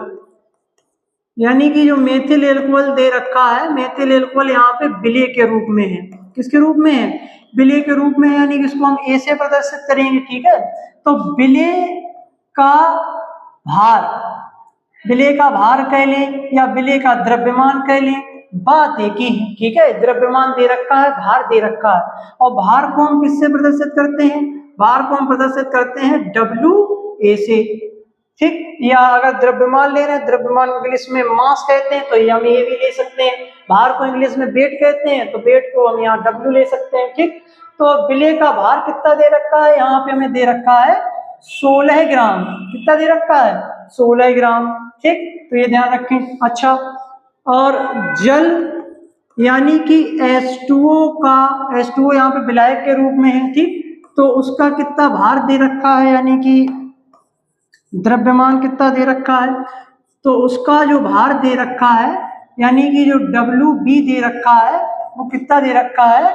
यानी कि जो मेथिल एल्कोहल दे रखा है, मेथिल एल्कोहल यहाँ पे विलेय के रूप में है, किसके रूप में है, विलेय के रूप में, यानी कि इसको हम ए से प्रदर्शित करेंगे, ठीक है। तो विलेय का भार, विलेय का भार कह लें या विलेय का द्रव्यमान कह लें, बात एक ही है, ठीक है। द्रव्यमान दे रखा है, भार दे रखा है, और भार को हम किससे प्रदर्शित करते हैं, भार को हम प्रदर्शित करते हैं WA से, ठीक। या अगर द्रव्यमान ले रहे हैं, द्रव्यमान इंग्लिश में मास कहते हैं, तो ये हम ये भी ले सकते हैं। भार को इंग्लिश में वेट कहते हैं, तो वेट को हम यहाँ W ले सकते हैं, ठीक। तो विलेय का भार कितना दे रखा है, यहाँ पे हमें दे रखा है 16 ग्राम, कितना दे रखा है 16 ग्राम, ठीक। तो ये ध्यान रखें। अच्छा, और जल यानी कि H2O का, H2O यहाँ पे विलायक के रूप में है, ठीक। तो उसका कितना भार दे रखा है, यानी कि द्रव्यमान कितना दे रखा है, तो उसका जो भार दे रखा है यानी कि जो WB दे रखा है वो कितना दे रखा है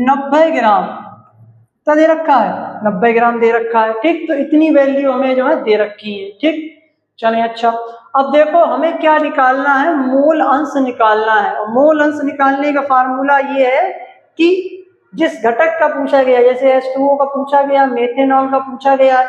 90 ग्राम, कितना दे रखा है 90 ग्राम दे रखा है, ठीक। तो इतनी वैल्यू हमें जो है दे रखी है, ठीक। चलें अच्छा, अब देखो हमें क्या निकालना है, मोल अंश निकालना है। और मोल अंश निकालने का फार्मूला ये है कि जिस घटक का पूछा गया, जैसे H2O का पूछा गया, मेथेनॉल का पूछा गया,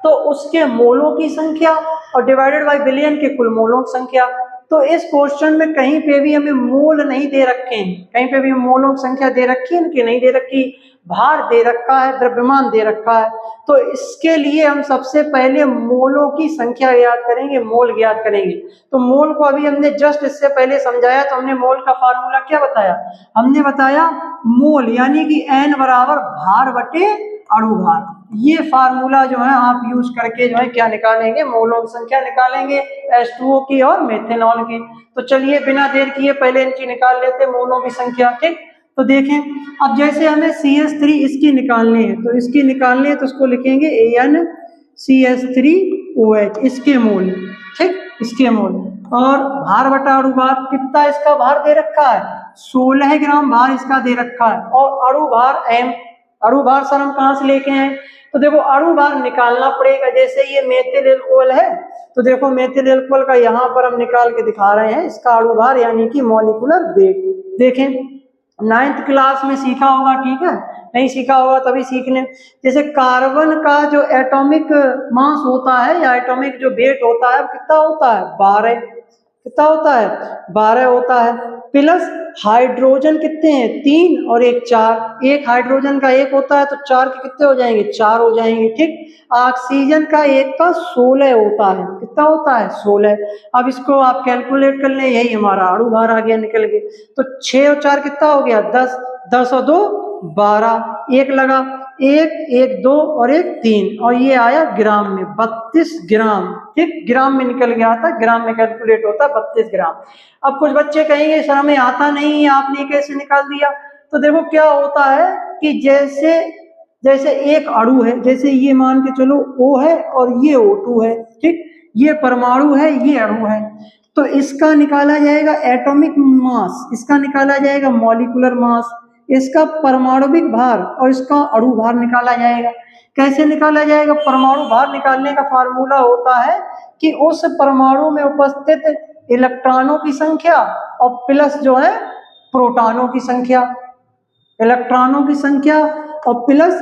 तो उसके मोलों की संख्या और डिवाइडेड बाय बिलियन के कुल मोलों की संख्या। तो इस क्वेश्चन में कहीं पे भी हमें मोल नहीं दे रखे हैं, कहीं पे भी मोलों की संख्या दे रखी है कि नहीं दे रखी, भार दे रखा है, द्रव्यमान दे रखा है। तो इसके लिए हम सबसे पहले मोलों की संख्या ज्ञात करेंगे, मोल ज्ञात करेंगे। तो मोल को अभी हमने जस्ट इससे पहले समझाया, तो हमने मोल का फार्मूला क्या बताया, हमने बताया मोल यानी कि N बराबर भार बटे अणु भार। ये फार्मूला जो है आप यूज करके जो है क्या निकालेंगे, मोलों की संख्या निकालेंगे H2O की और मेथेनॉल की। तो चलिए बिना देर किए पहले इनकी निकाल लेते मोलों की संख्या, ठीक। तो देखें अब जैसे हमें CH3 इसकी निकालनी है, तो इसकी निकालनी है तो उसको लिखेंगे AnCH3OH, इसके मोल, ठीक, इसके मोल। और भार बटा अणु भार, कितना इसका भार दे रखा है 16 ग्राम भार इसका दे रखा है, और अणु भार M, अणु भार सर हम कहाँ से लेके आए, तो देखो अणु भार निकालना पड़ेगा। जैसे ये मेथिल एल्कोहल है, तो देखो मेथिल एल्कोहल का यहाँ पर हम निकाल के दिखा रहे हैं इसका अणु भार यानी कि मॉलिक्यूलर वेट। देखें 9th क्लास में सीखा होगा, ठीक है, नहीं सीखा होगा तभी सीखने। जैसे कार्बन का जो एटॉमिक मास होता है या एटॉमिक जो वेट होता है कितना होता है 12, कितना होता है 12 होता है, प्लस हाइड्रोजन कितने हैं 3 और एक 4, एक हाइड्रोजन का एक होता है तो 4 के कितने हो जाएंगे 4 हो जाएंगे। ठीक, ऑक्सीजन का एक का 16 होता है, कितना होता है 16। अब इसको आप कैलकुलेट कर लें, यही हमारा अणु भार आ गया निकल के। तो 6 और 4 कितना हो गया 10, 10 और 2 12, एक लगा, एक एक 2 और एक 3, और ये आया ग्राम में 32 ग्राम। ठीक, ग्राम में निकल गया था, ग्राम में कैलकुलेट होता है 32 ग्राम। अब कुछ बच्चे कहेंगे सर हमें आता नहीं है, आपने कैसे निकाल दिया। तो देखो क्या होता है कि जैसे जैसे एक अणु है, जैसे ये मान के चलो O है और ये O2 है, ठीक, ये परमाणु है ये अणु है, तो इसका निकाला जाएगा एटॉमिक मास, इसका निकाला जाएगा मॉलिक्यूलर मास, इसका परमाणुविक भार और इसका अणु भार निकाला जाएगा। कैसे निकाला जाएगा, परमाणु भार निकालने का फार्मूला होता है कि उस परमाणु में उपस्थित इलेक्ट्रॉनों की संख्या और प्लस जो है प्रोटॉनों की संख्या, इलेक्ट्रॉनों की संख्या और प्लस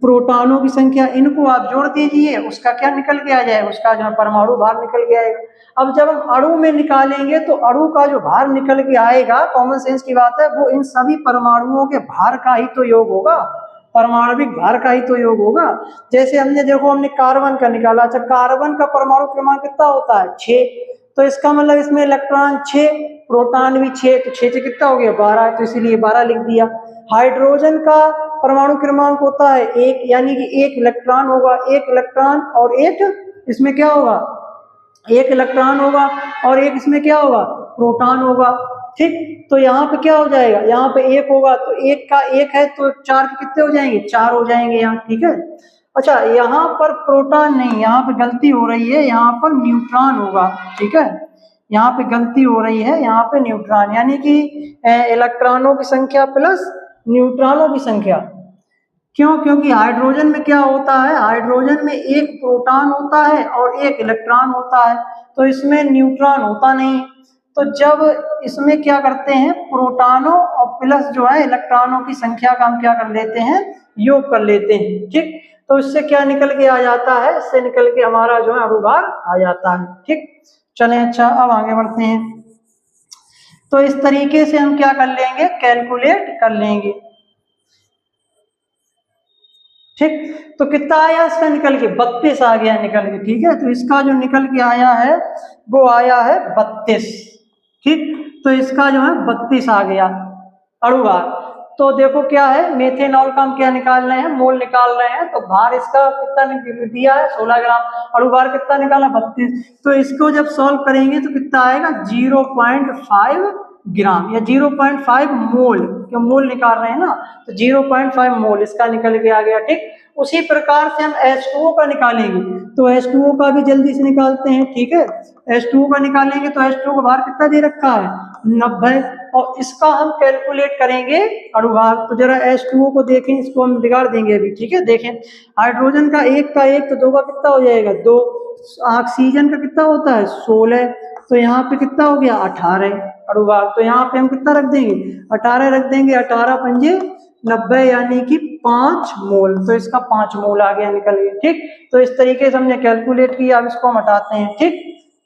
प्रोटॉनों की संख्या, इनको आप जोड़ दीजिए, उसका क्या निकल के आ जाएगा, उसका जो परमाणु भार निकल के आएगा। अब जब हम अणु में निकालेंगे तो अणु का जो भार निकल के आएगा, कॉमन सेंस की बात है, वो इन सभी परमाणुओं के भार का ही तो योग होगा, परमाणुविक भार का ही तो योग होगा। जैसे हमने देखो हमने कार्बन का निकाला, अच्छा कार्बन का परमाणु क्रमांक कितना होता है 6, तो इसका मतलब इसमें इलेक्ट्रॉन 6, प्रोटॉन भी 6, तो 6 से कितना हो गया 12, तो इसीलिए 12 लिख दिया। हाइड्रोजन का परमाणु क्रमांक होता है 1, यानी कि 1 इलेक्ट्रॉन होगा, 1 इलेक्ट्रॉन और 1 इसमें क्या होगा 1 इलेक्ट्रॉन होगा और 1 इसमें क्या होगा प्रोटॉन होगा। ठीक, तो यहाँ पे क्या हो जाएगा, यहाँ पे 1 होगा तो 1 का 1 है तो 4 के कितने हो जाएंगे 4 हो जाएंगे यहाँ। ठीक है, अच्छा यहाँ पर प्रोटॉन नहीं, यहाँ पे गलती हो रही है, यहाँ पर न्यूट्रॉन होगा। ठीक है, यहाँ पे गलती हो रही है, यहाँ पे न्यूट्रॉन, यानी कि इलेक्ट्रॉनों की संख्या प्लस न्यूट्रॉनों की संख्या। क्यों, क्योंकि हाइड्रोजन में क्या होता है, हाइड्रोजन में 1 प्रोटॉन होता है और 1 इलेक्ट्रॉन होता है, तो इसमें न्यूट्रॉन होता नहीं। तो जब इसमें क्या करते हैं, प्रोटॉनों और प्लस जो है इलेक्ट्रॉनों की संख्या का हम क्या कर लेते हैं, योग कर लेते हैं। ठीक, तो इससे क्या निकल के आ जाता है, इससे निकल के हमारा जो है अणु भार आ जाता है। ठीक, चलें अच्छा अब आगे बढ़ते हैं। तो इस तरीके से हम क्या कर लेंगे, कैलकुलेट कर लेंगे। ठीक, तो कितना आया इसका निकल के 32 आ गया निकल के। ठीक है, तो इसका जो निकल के आया है वो आया है 32। ठीक, तो इसका जो है 32 आ गया अणु भार। तो देखो क्या है, मेथेनॉल का हम क्या निकाल रहे हैं, मोल निकाल रहे हैं, तो भार इसका कितना दिया है 16 ग्राम, अणु भार कितना निकाला 32। तो इसको जब सॉल्व करेंगे तो कितना आएगा 0.5 ग्राम या 0.5 मोल, क्यों मोल निकाल रहे हैं ना, तो 0.5 मोल इसका निकल के आ गया। ठीक, उसी प्रकार से हम H2O का निकालेंगे, तो H2O का भी जल्दी से निकालते हैं। ठीक है, H2O का निकालेंगे तो H2O का भार कितना दे रखा है 90, और इसका हम कैलकुलेट करेंगे अणु भार। तो जरा H2O को देखें, इसको हम बिगाड़ देंगे अभी। ठीक है, देखें हाइड्रोजन का 1 का 1 तो 2 का कितना हो जाएगा 2, ऑक्सीजन का कितना होता है 16, तो यहाँ पे कितना हो गया 18 अणु भार। तो यहाँ पे हम कितना रख देंगे 18 रख देंगे, 18 पंजे 90 यानी कि 5 मोल, तो इसका 5 मोल आ गया निकल गया। ठीक, तो इस तरीके से हमने कैलकुलेट किया, अब इसको हम हटाते हैं। ठीक,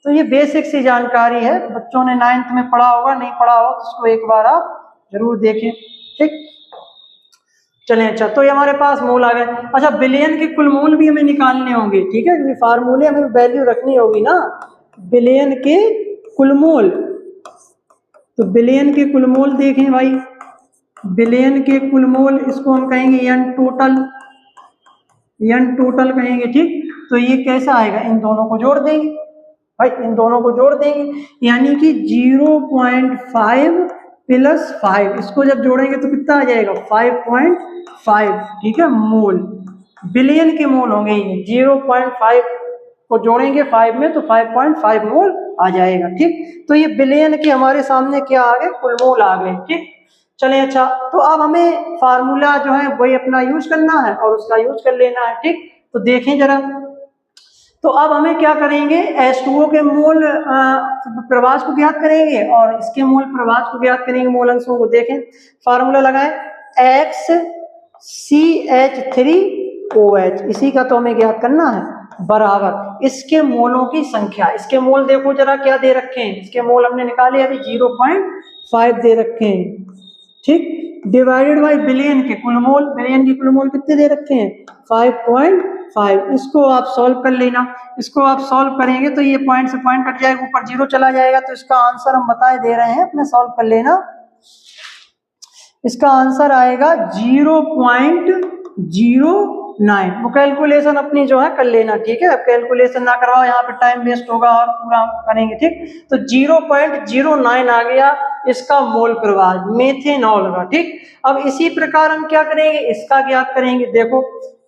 तो ये बेसिक सी जानकारी है, बच्चों ने 9th में पढ़ा होगा, नहीं पढ़ा हो तो इसको एक बार आप जरूर देखें। ठीक, चलें अच्छा, तो ये हमारे पास मोल आ गए। अच्छा बिलियन के कुल मोल भी हमें निकालने होंगे। ठीक है, क्योंकि फार्मूले हमें वैल्यू रखनी होगी ना, बिलियन के कुल मोल। तो बिलियन के कुल मोल देखें भाई, बिलियन के कुल मोल इसको हम कहेंगे एन टोटल, एन टोटल कहेंगे। ठीक, तो ये कैसा आएगा, इन दोनों को जोड़ देंगे भाई, इन दोनों को जोड़ देंगे, यानी कि 0.5 प्लस 5, इसको जब जोड़ेंगे तो कितना आ जाएगा 5.5। ठीक है, मोल, बिलियन के मोल होंगे ये, 0.5 को जोड़ेंगे 5 में तो 5.5 मोल आ जाएगा। ठीक, तो ये बिलियन के हमारे सामने क्या आ गए, कुल मोल आ गए। ठीक, चलें अच्छा, तो अब हमें फार्मूला जो है वही अपना यूज करना है और उसका यूज कर लेना है। ठीक, तो देखें जरा, तो अब हमें क्या करेंगे, H2O के मोल प्रवास को ज्ञात करेंगे और इसके मोल प्रवास को ज्ञात करेंगे, मोल अंशों को। देखें फार्मूला लगाएं, XCH3OH, इसी का तो हमें ज्ञात करना है, बराबर इसके मोलों की संख्या, इसके मोल देखो जरा क्या दे रखे हैं, इसके मोल हमने निकाले अभी 0.5 दे रखे हैं, ठीक, डिवाइडेड बाय बिलियन के कुल मोल, बिलियन के कुल मोल कितने दे रखे हैं 5.5। इसको आप सॉल्व कर लेना, इसको आप सॉल्व करेंगे तो ये पॉइंट से पॉइंट कट जाएगा, ऊपर जीरो चला जाएगा, तो इसका आंसर हम बताए दे रहे हैं, अपने सॉल्व कर लेना। इसका आंसर आएगा 0.09। वो कैलकुलेशन अपनी जो है कर लेना, ठीक है, अब कैलकुलेशन ना करवाओ, यहाँ पे टाइम वेस्ट होगा और पूरा करेंगे, ठीक। तो 0.09 आ गया इसका मोल प्रवाह मेथेनॉल का, ठीक। अब इसी प्रकार हम क्या करेंगे, इसका ज्ञात करेंगे, देखो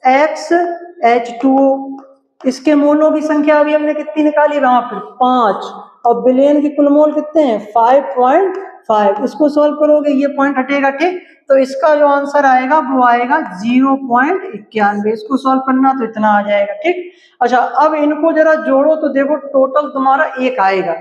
XH2O, इसके मोलों की संख्या अभी हमने कितनी निकाली वहां पर 5, और बिलियन की कुल मोल कितने हैं 5.5। इसको सॉल्व करोगे ये पॉइंट हटेगा, ठीक। तो इसका जो आंसर आएगा वो आएगा 0.91। इसको सॉल्व करना तो इतना आ जाएगा, ठीक। अच्छा अब इनको जरा जोड़ो तो देखो टोटल तुम्हारा 1 आएगा,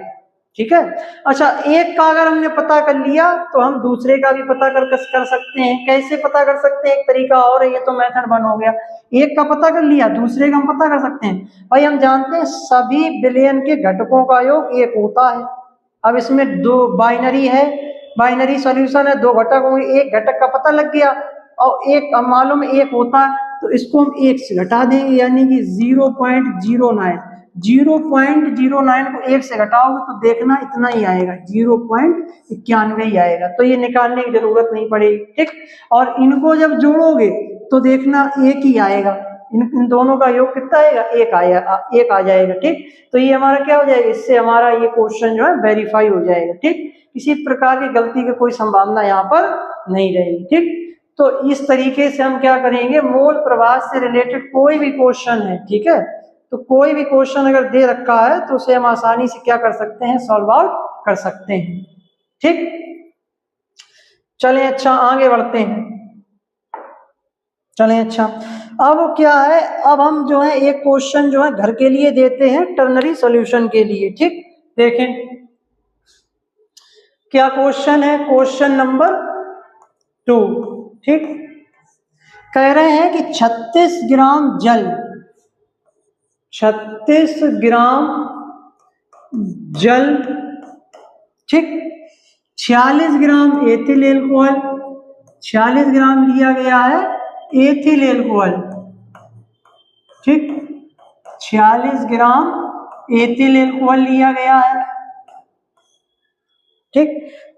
ठीक है। अच्छा एक का अगर हमने पता कर लिया तो हम दूसरे का भी पता कर सकते हैं। कैसे पता कर सकते हैं, एक तरीका और है, ये तो मेथड 1 हो गया। एक का पता कर लिया, दूसरे का हम पता कर सकते हैं। भाई हम जानते हैं सभी बिलियन के घटकों का योग 1 होता है। अब इसमें दो बाइनरी है, बाइनरी सॉल्यूशन है, 2 घटक होंगे, एक घटक का पता लग गया और एक मालूम 1 होता है, तो इसको हम 1 से घटा देंगे, यानी कि 0.09। 0.09 को 1 से घटाओगे तो देखना इतना ही आएगा, 0.91 ही आएगा, तो ये निकालने की जरूरत नहीं पड़ेगी, ठीक। और इनको जब जोड़ोगे तो देखना 1 ही आएगा, इन दोनों का योग कितना आएगा 1 आ जाएगा, ठीक। तो ये हमारा क्या हो जाएगा, इससे हमारा ये क्वेश्चन जो है वेरीफाई हो जाएगा, ठीक। किसी प्रकार की गलती की कोई संभावना यहाँ पर नहीं रहेगी, ठीक। तो इस तरीके से हम क्या करेंगे, मोल प्रवाह से रिलेटेड कोई भी क्वेश्चन है, ठीक है, तो कोई भी क्वेश्चन अगर दे रखा है तो उसे हम आसानी से क्या कर सकते हैं, सॉल्व आउट कर सकते हैं, ठीक। चलें अच्छा आगे बढ़ते हैं, चलें अच्छा। अब क्या है, अब हम जो है एक क्वेश्चन जो है घर के लिए देते हैं टर्नरी सॉल्यूशन के लिए, ठीक। देखें क्या क्वेश्चन है, क्वेश्चन नंबर 2, ठीक। कह रहे हैं कि 36 ग्राम जल, 36 ग्राम जल, ठीक, 46 ग्राम एथिल एल्कोहल, 46 ग्राम लिया गया है एथिल एल्कोहल, ठीक, 46 ग्राम एथिल एल्कोहल लिया गया है, ठीक,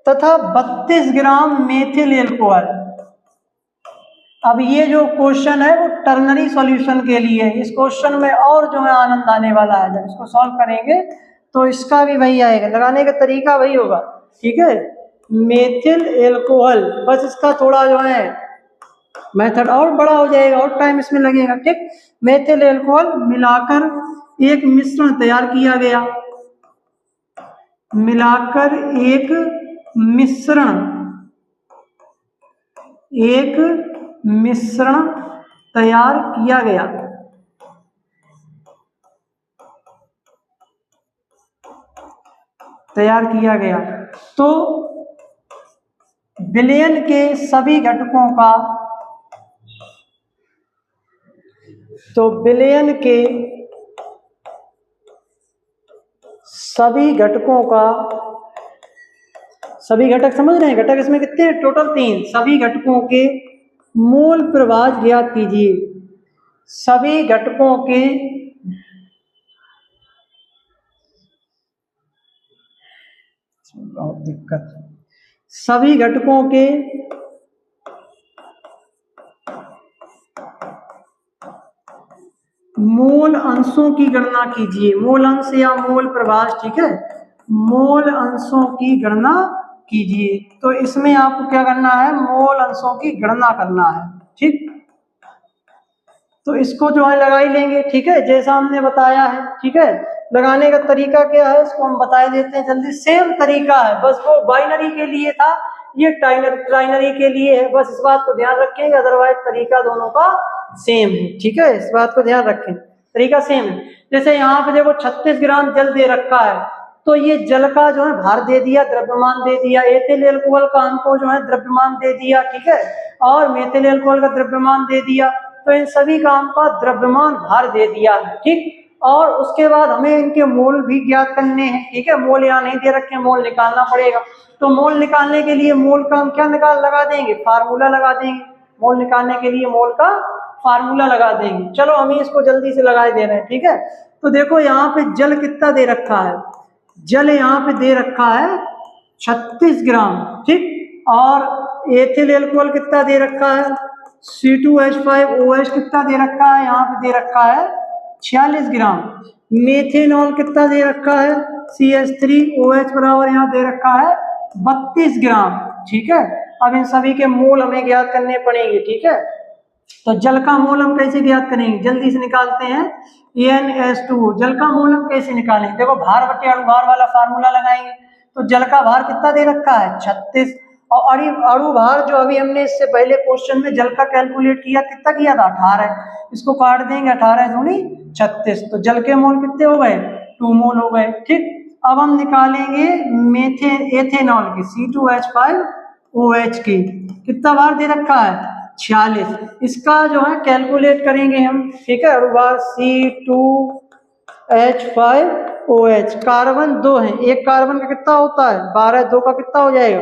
तथा 32 ग्राम मेथिल एल्कोहल। अब ये जो क्वेश्चन है वो टर्नरी सॉल्यूशन के लिए है। इस क्वेश्चन में और जो है आनंद आने वाला है, जब इसको सॉल्व करेंगे तो इसका भी वही आएगा, लगाने का तरीका वही होगा, ठीक है। मेथिल एल्कोहल, बस इसका थोड़ा जो है मेथड और बड़ा हो जाएगा और टाइम इसमें लगेगा, ठीक। मेथिल एल्कोहल मिलाकर एक मिश्रण तैयार किया गया, मिलाकर एक मिश्रण तैयार किया गया, तो बिलियन के सभी घटकों का, तो बिलियन के सभी घटकों का, सभी घटक समझ रहे हैं, घटक इसमें कितने हैं टोटल 3, सभी घटकों के मोल प्रवाह ज्ञात कीजिए, सभी घटकों के बहुत दिक्कत, सभी घटकों के मोल अंशों की गणना कीजिए, मोल अंश या मोल प्रवाह, ठीक है, मोल अंशों की गणना कीजिए। तो इसमें आपको क्या करना है, मोल अंशों की गणना करना है, ठीक। तो इसको जो है लगा ही लेंगे, ठीक है, जैसा हमने बताया है, ठीक है। लगाने का तरीका क्या है इसको हम बता देते हैं जल्दी, सेम तरीका है, बस वो बाइनरी के लिए था, ये ट्राइनरी के लिए है, बस इस बात को ध्यान रखेंगे, अदरवाइज तरीका दोनों का सेम है, ठीक है, इस बात को ध्यान रखें, तरीका सेम है। जैसे यहाँ पे देखो 36 ग्राम जल दे रखा है, तो ये जल का जो है भार दे दिया, द्रव्यमान दे दिया, एथिल एल्कोहल का हमको जो है द्रव्यमान दे दिया, ठीक है, और मेथिल एल्कोहल का द्रव्यमान दे दिया, तो इन सभी का हमका द्रव्यमान भार दे दिया, ठीक। और उसके बाद हमें इनके मोल भी ज्ञात करने हैं, ठीक है। मोल यहाँ नहीं दे रखे, मोल निकालना पड़ेगा। तो मोल निकालने के लिए मोल का हम क्या लगा देंगे, फार्मूला लगा देंगे। मोल निकालने के लिए मोल का फार्मूला लगा देंगे। चलो हम इसको जल्दी से लगा दे रहे हैं, ठीक है। तो देखो यहाँ पे जल कितना दे रखा है, जल यहाँ पे दे रखा है 36 ग्राम, ठीक। और एथिल एल्कोहल कितना दे रखा है, C2H5OH कितना दे रखा है, यहाँ पे दे रखा है 46 ग्राम। मेथेनॉल कितना दे रखा है, CH3OH बराबर यहाँ दे रखा है 32 ग्राम, ठीक है। अब इन सभी के मोल हमें ज्ञात करने पड़ेंगे, ठीक है। तो जल का मोल हम कैसे ज्ञात करेंगे, जल्दी से निकालते हैं। NH2O, जल का मोल हम कैसे निकालेंगे, देखो भार बटे अणुभार वाला फार्मूला लगाएंगे। तो जल का भार कितना दे रखा है 36, और अणुभार जो अभी हमने इससे पहले क्वेश्चन में जल का कैलकुलेट किया, कितना किया था 18, इसको काट देंगे, 18 दूनी 36, तो जल के मोल कितने हो गए 2 मोल हो गए, ठीक। अब हम निकालेंगे एथेनॉल की C2H5OH की, कितना भार दे रखा है 46, इसका जो है कैलकुलेट करेंगे हम, ठीक है। अणुभार C2H5OH, कार्बन 2 है, एक कार्बन का कितना होता है 12, 2 का कितना हो जाएगा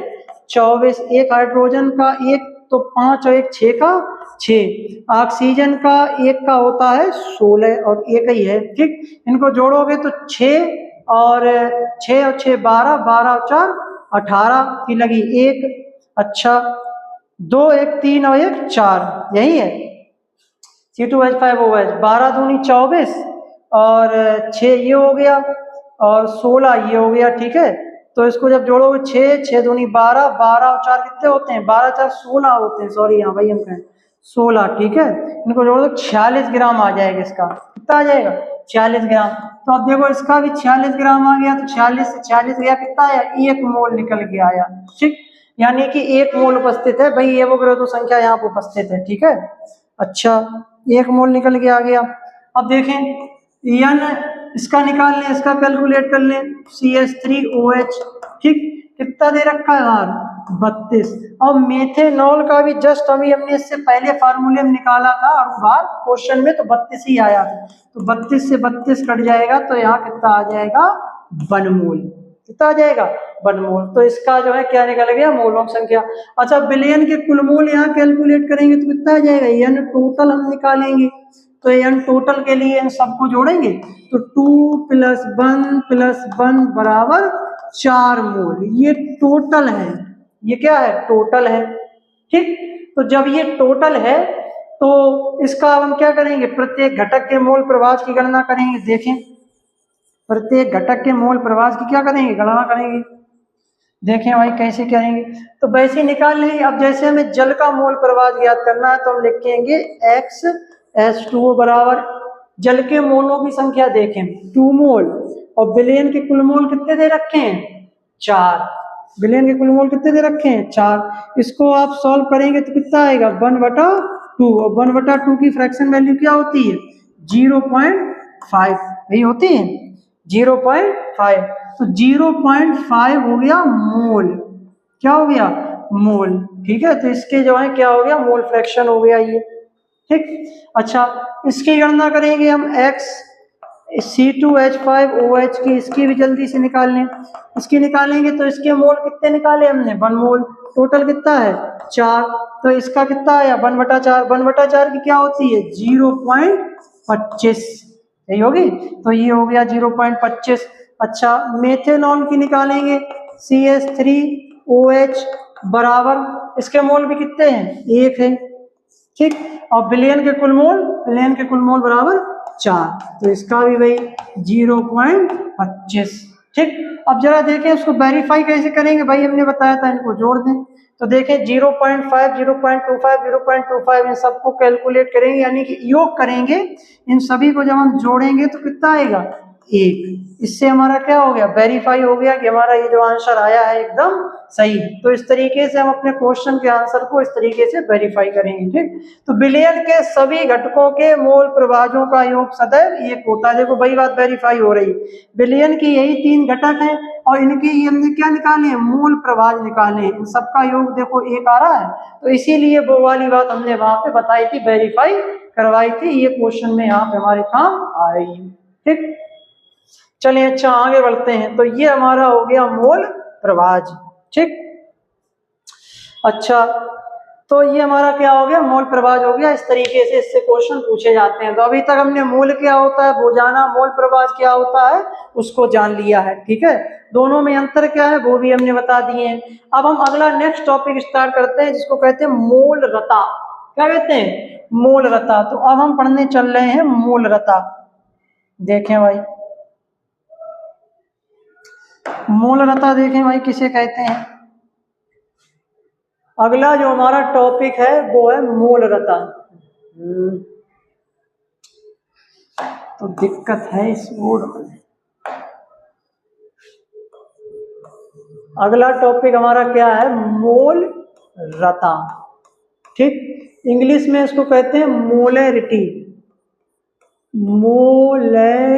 24, एक हाइड्रोजन का 1 तो 5 और 1 6 का 6, ऑक्सीजन का 1 का होता है 16 और 1 ही है, ठीक। इनको जोड़ोगे तो 6 और 6 और 6 12, 12 और 4 18 की लगी 1, अच्छा 2 1 3 और 1 4, यही है C2H5OH। 12 दूनी 24 और 6 ये हो गया और 16 ये हो गया, ठीक है। तो इसको जब जोड़ोगे 6 6 दूनी 12, 12 और 4 कितने होते हैं 12 4 16 होते हैं, सॉरी यहाँ भाई हम कहें 16, ठीक है। इनको जोड़ दो 46 ग्राम आ जाएगा, इसका कितना आ जाएगा 46 ग्राम। तो अब देखो इसका भी 46 ग्राम आ गया, तो 46 से 46 गया, कितना आया 1 मोल निकल के आया, ठीक। यानी कि 1 मोल उपस्थित है भाई, ये वो तो संख्या यहाँ पर उपस्थित है, ठीक है। अच्छा 1 मोल निकल के आ गया। अब देखें N इसका निकाल लें, इसका कैलकुलेट कर लें, CH3OH, ठीक, कितना दे रखा है यार 32। और मेथेनॉल का भी जस्ट अभी हमने इससे पहले फार्मूले में निकाला था अणुभार क्वेश्चन में, तो 32 ही आया था। तो 32 से 32 कट जाएगा, तो यहाँ कितना आ जाएगा 1 मोल, कितना आ जाएगा 1 मोल। तो इसका जो है क्या निकल गया मोलम संख्या। अच्छा बिलियन के कुल मोल यहाँ कैलकुलेट करेंगे तो कितना आ जाएगा, N टोटल हम निकालेंगे। तो N टोटल के लिए इन सबको जोड़ेंगे तो 2 + 1 बराबर 4 मोल, ये टोटल है, ये क्या है टोटल है, ठीक। तो जब ये टोटल है तो इसका हम क्या करेंगे, प्रत्येक घटक के मोल प्रभाज की गणना करेंगे। देखें प्रत्येक घटक के मोल प्रभाज की क्या करेंगे, गणना करेंगे। देखें भाई कैसे करेंगे, तो वैसे निकाल लेंगे। अब जैसे हमें जल का मोल प्रभाज ज्ञात करना है तो हम लिखेंगे XH2O बराबर जल के मोलों की संख्या देखें 2 मोल, और बिलियन के कुल मोल कितने दे रखे हैं 4, बिलियन के कुल मोल कितने दे रखे हैं 4। इसको आप सॉल्व करेंगे तो कितना आएगा 1/2, और 1/2 की फ्रैक्शन वैल्यू क्या होती है 0.5, यही होती है 0.5। तो 0.5 हो गया मोल, क्या हो गया मोल, ठीक है। तो इसके जो है क्या हो गया मोल फ्रैक्शन हो गया ये, ठीक। अच्छा इसकी गणना करेंगे हम X C2H5OH की, इसकी भी जल्दी से निकाल लें। इसकी निकालेंगे तो इसके मोल कितने निकाले हमने 1 मोल, टोटल कितना है 4, तो इसका कितना आया 1/4, 1/4 की क्या होती है 0.25, यही होगी, तो ये हो गया 0.25। अच्छा मेथेनॉल की निकालेंगे CH3OH बराबर, इसके मोल भी कितने हैं 1 है, ठीक। और बिलियन के कुल मोल बराबर 4, तो इसका भी वही 0.25, ठीक। अब जरा देखें उसको वेरीफाई कैसे करेंगे, भाई हमने बताया था इनको जोड़ दें। तो देखें 0.5 0.25 0.25 इन सबको कैलकुलेट करेंगे, यानी कि योग करेंगे। इन सभी को जब हम जोड़ेंगे तो कितना आएगा 1, इससे हमारा क्या हो गया वेरीफाई हो गया कि हमारा ये जो आंसर आया है एकदम सही। तो इस तरीके से हम अपने क्वेश्चन के आंसर को इस तरीके से वेरीफाई करेंगे, ठीक। तो बिलियन के सभी घटकों के मोल प्रभाजों का योग सदैव 1 होता है। देखो वही बात वेरीफाई हो रही, बिलियन की यही 3 घटक हैं और इनके हमने क्या निकाले हैं मोल प्रभाज निकाले, इन सबका योग देखो 1 आ रहा है। तो इसीलिए वो वाली बात हमने वहां पे बताई थी, वेरीफाई करवाई थी, ये क्वेश्चन में यहाँ पे हमारे काम आ रही है। ठीक, चलिए अच्छा आगे बढ़ते हैं। तो ये हमारा हो गया मोल प्रवाह। ठीक, अच्छा तो ये हमारा क्या हो गया, मोल प्रवाह हो गया। इस तरीके से इससे क्वेश्चन पूछे जाते हैं। तो अभी तक हमने मोल क्या होता है वो जाना, मोल प्रवाह क्या होता है उसको जान लिया है। ठीक है, दोनों में अंतर क्या है वो भी हमने बता दिए हैं। अब हम अगला नेक्स्ट टॉपिक स्टार्ट करते हैं जिसको कहते हैं मोलरता। क्या कहते हैं, मोलरता। तो अब हम पढ़ने चल रहे हैं मोलरता। देखें भाई, मोलरता देखें भाई किसे कहते हैं। अगला जो हमारा टॉपिक है वो है मोलरता। तो दिक्कत है इस बोर्ड में। अगला टॉपिक हमारा क्या है, मोलरता। ठीक, इंग्लिश में इसको कहते हैं मोलैरिटी। मोलैरिटी,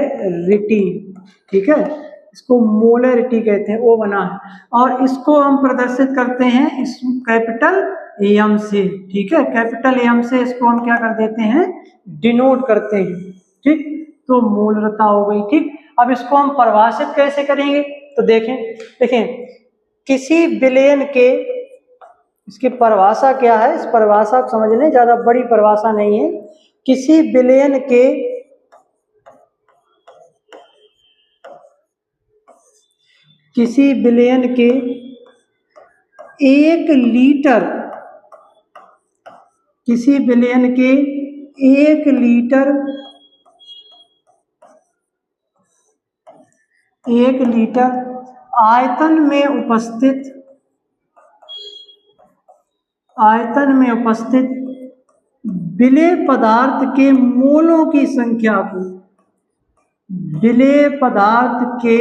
ठीक है, इसको मोलैरिटी कहते हैं, वो बना है। और इसको हम प्रदर्शित करते हैं इस कैपिटल एम से। ठीक है, कैपिटल एम से इसको हम क्या कर देते हैं, डिनोट करते हैं। ठीक, तो मोलरता हो गई। ठीक, अब इसको हम परिभाषित कैसे करेंगे, तो देखें किसी विलयन के, इसकी परिभाषा क्या है, इस परिभाषा को समझ लें, ज्यादा बड़ी परिभाषा नहीं है। किसी विलयन के एक लीटर, किसी विलयन के 1 लीटर आयतन में उपस्थित विलेय पदार्थ के मोलों की संख्या को, विलेय पदार्थ के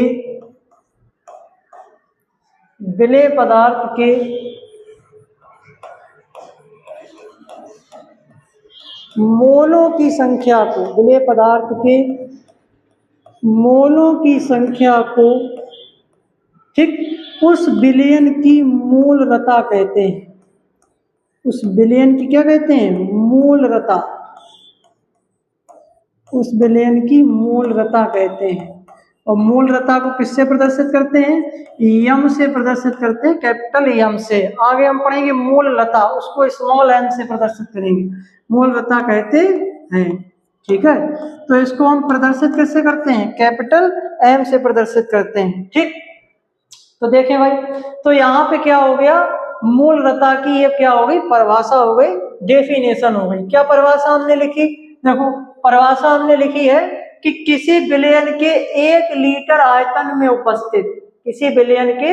मोलों की संख्या को, विलेय पदार्थ के मोलों की संख्या को, ठीक, उस विलयन की मोलरता कहते हैं। उस विलयन की क्या कहते हैं, मोलरता। उस विलयन की मोलरता कहते हैं। और मोलरता को किससे प्रदर्शित करते हैं, यम से प्रदर्शित करते हैं, कैपिटल यम से। आगे हम पढ़ेंगे मोललता, उसको स्मॉल एम से प्रदर्शित करेंगे, मोलरता कहते हैं। ठीक है, तो इसको हम प्रदर्शित कैसे करते हैं, कैपिटल एम से प्रदर्शित करते हैं। ठीक, तो देखें भाई, तो यहाँ पे क्या हो गया, मोलरता की ये क्या हो गई, परिभाषा हो गई, डेफिनेशन हो गई। क्या परिभाषा हमने लिखी, देखो परिभाषा हमने लिखी है कि किसी विलयन के 1 लीटर आयतन में उपस्थित, किसी विलयन के